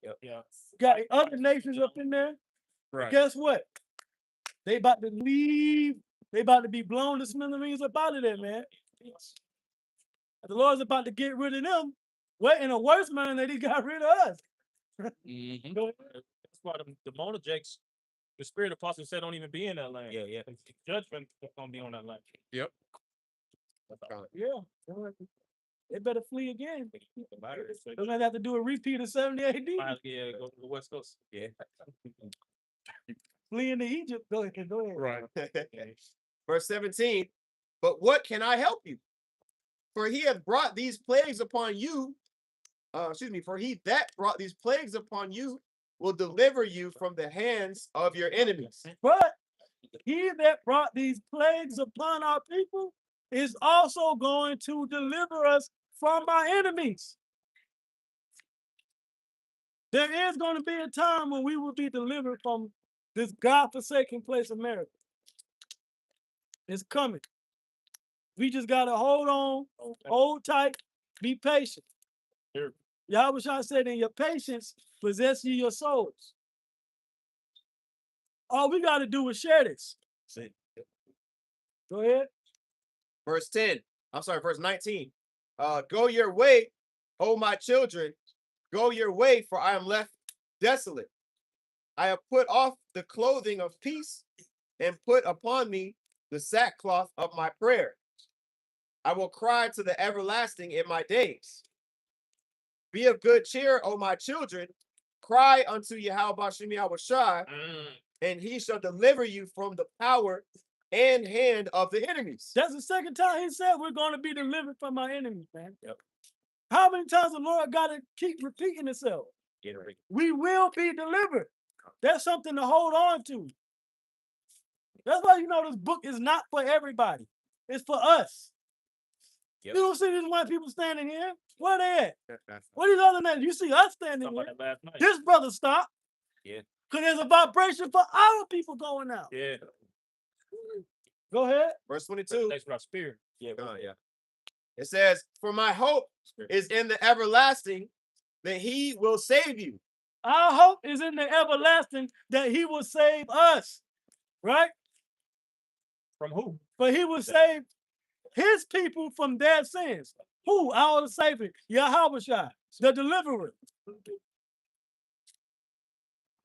Yep. Yeah. Got other nations up in there. Right. Guess what? They about to leave. They about to be blown to smithereens up out of there, man. The Lord's about to get rid of them. What in a worse manner than he got rid of us? Mm-hmm. That's why the Monajakes, the spirit apostle said, don't even be in that land. Yeah. Judgment is gonna be on that land. Yep. Yeah. They better flee again. They're They're gonna have to do a repeat of 70 AD. Yeah, go to the West Coast. Yeah. Flee into Egypt. Go ahead. Right. Verse 17. But what can I help you? For he hath brought these plagues upon you. For he that brought these plagues upon you will deliver you from the hands of your enemies. But he that brought these plagues upon our people is also going to deliver us from our enemies. There is going to be a time when we will be delivered from this God-forsaken place, America. It's coming. We just got to hold on, hold tight, be patient. Sure. Yahweh said, in your patience, possess ye your souls. All we got to do is share this. See. Go ahead. Verse 10. I'm sorry, verse 19. Go your way, O my children. Go your way, for I am left desolate. I have put off the clothing of peace and put upon me the sackcloth of my prayer. I will cry to the everlasting in my days. Be of good cheer, O my children. Cry unto Yahweh Shem Yahushai, and he shall deliver you from the power and hand of the enemies. That's the second time he said we're going to be delivered from our enemies, man. Yep. How many times the Lord got to keep repeating itself? Get it right. We will be delivered. That's something to hold on to. That's why you know this book is not for everybody. It's for us. Yep. You don't see these white people standing here. Where they at? That's What are these other men? You see us standing Talking here. about that last night. This brother stopped. Yeah. Because there's a vibration for our people going out. Yeah. Go ahead. verse 22. Thanks for our spirit. Yeah. Yeah. It says, for my hope is in the everlasting, that he will save you. Our hope is in the everlasting that he will save us. Right? From who? But he will save his people from their sins. Who? Our Savior, Yahweh Shai, the deliverer.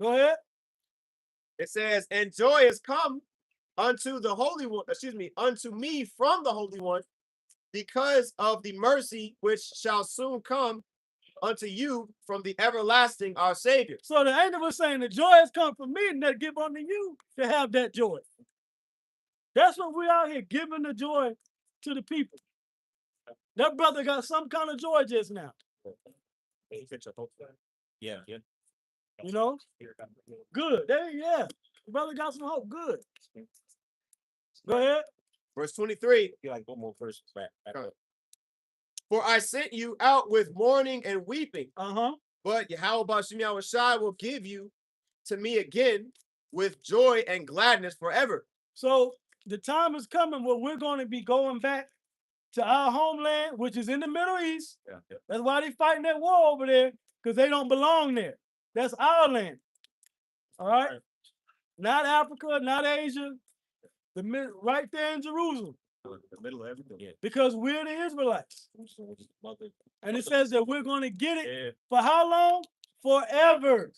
Go ahead. It says, and joy is come unto the Holy One, unto me from the Holy One, because of the mercy which shall soon come unto you from the everlasting our Savior. So the angel was saying, the joy has come from me, and that give unto you to have that joy. That's what we out here, giving the joy to the people. That brother got some kind of joy just now. Yeah. Yeah. You know? Good. There, yeah. The brother got some hope. Good. Go ahead. Verse 23. Feel like one more verse back. For I sent you out with mourning and weeping, Uh-huh. but Yahweh Shem Yahushai will give you to me again with joy and gladness forever. So the time is coming where we're going to be going back to our homeland, which is in the Middle East. Yeah. That's why they're fighting that war over there, because they don't belong there. That's our land. All right? Not Africa, not Asia. Right there in Jerusalem. The middle of everything. Yeah. Because we're the Israelites. And it says that we're going to get it Yeah. for how long? Forever.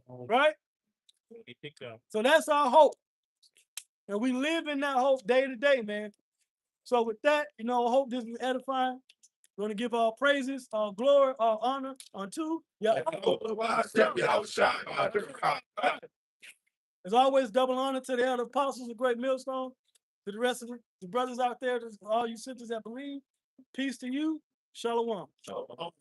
Right? So that's our hope. And we live in that hope day to day, man. So with that, I hope this is edifying. We're going to give our praises, our glory, our honor unto Yahweh. As always, double honor to the elder apostles of Great Millstone, to the rest of the brothers out there, to all you sisters that believe. Peace to you. Shalom. Shalom.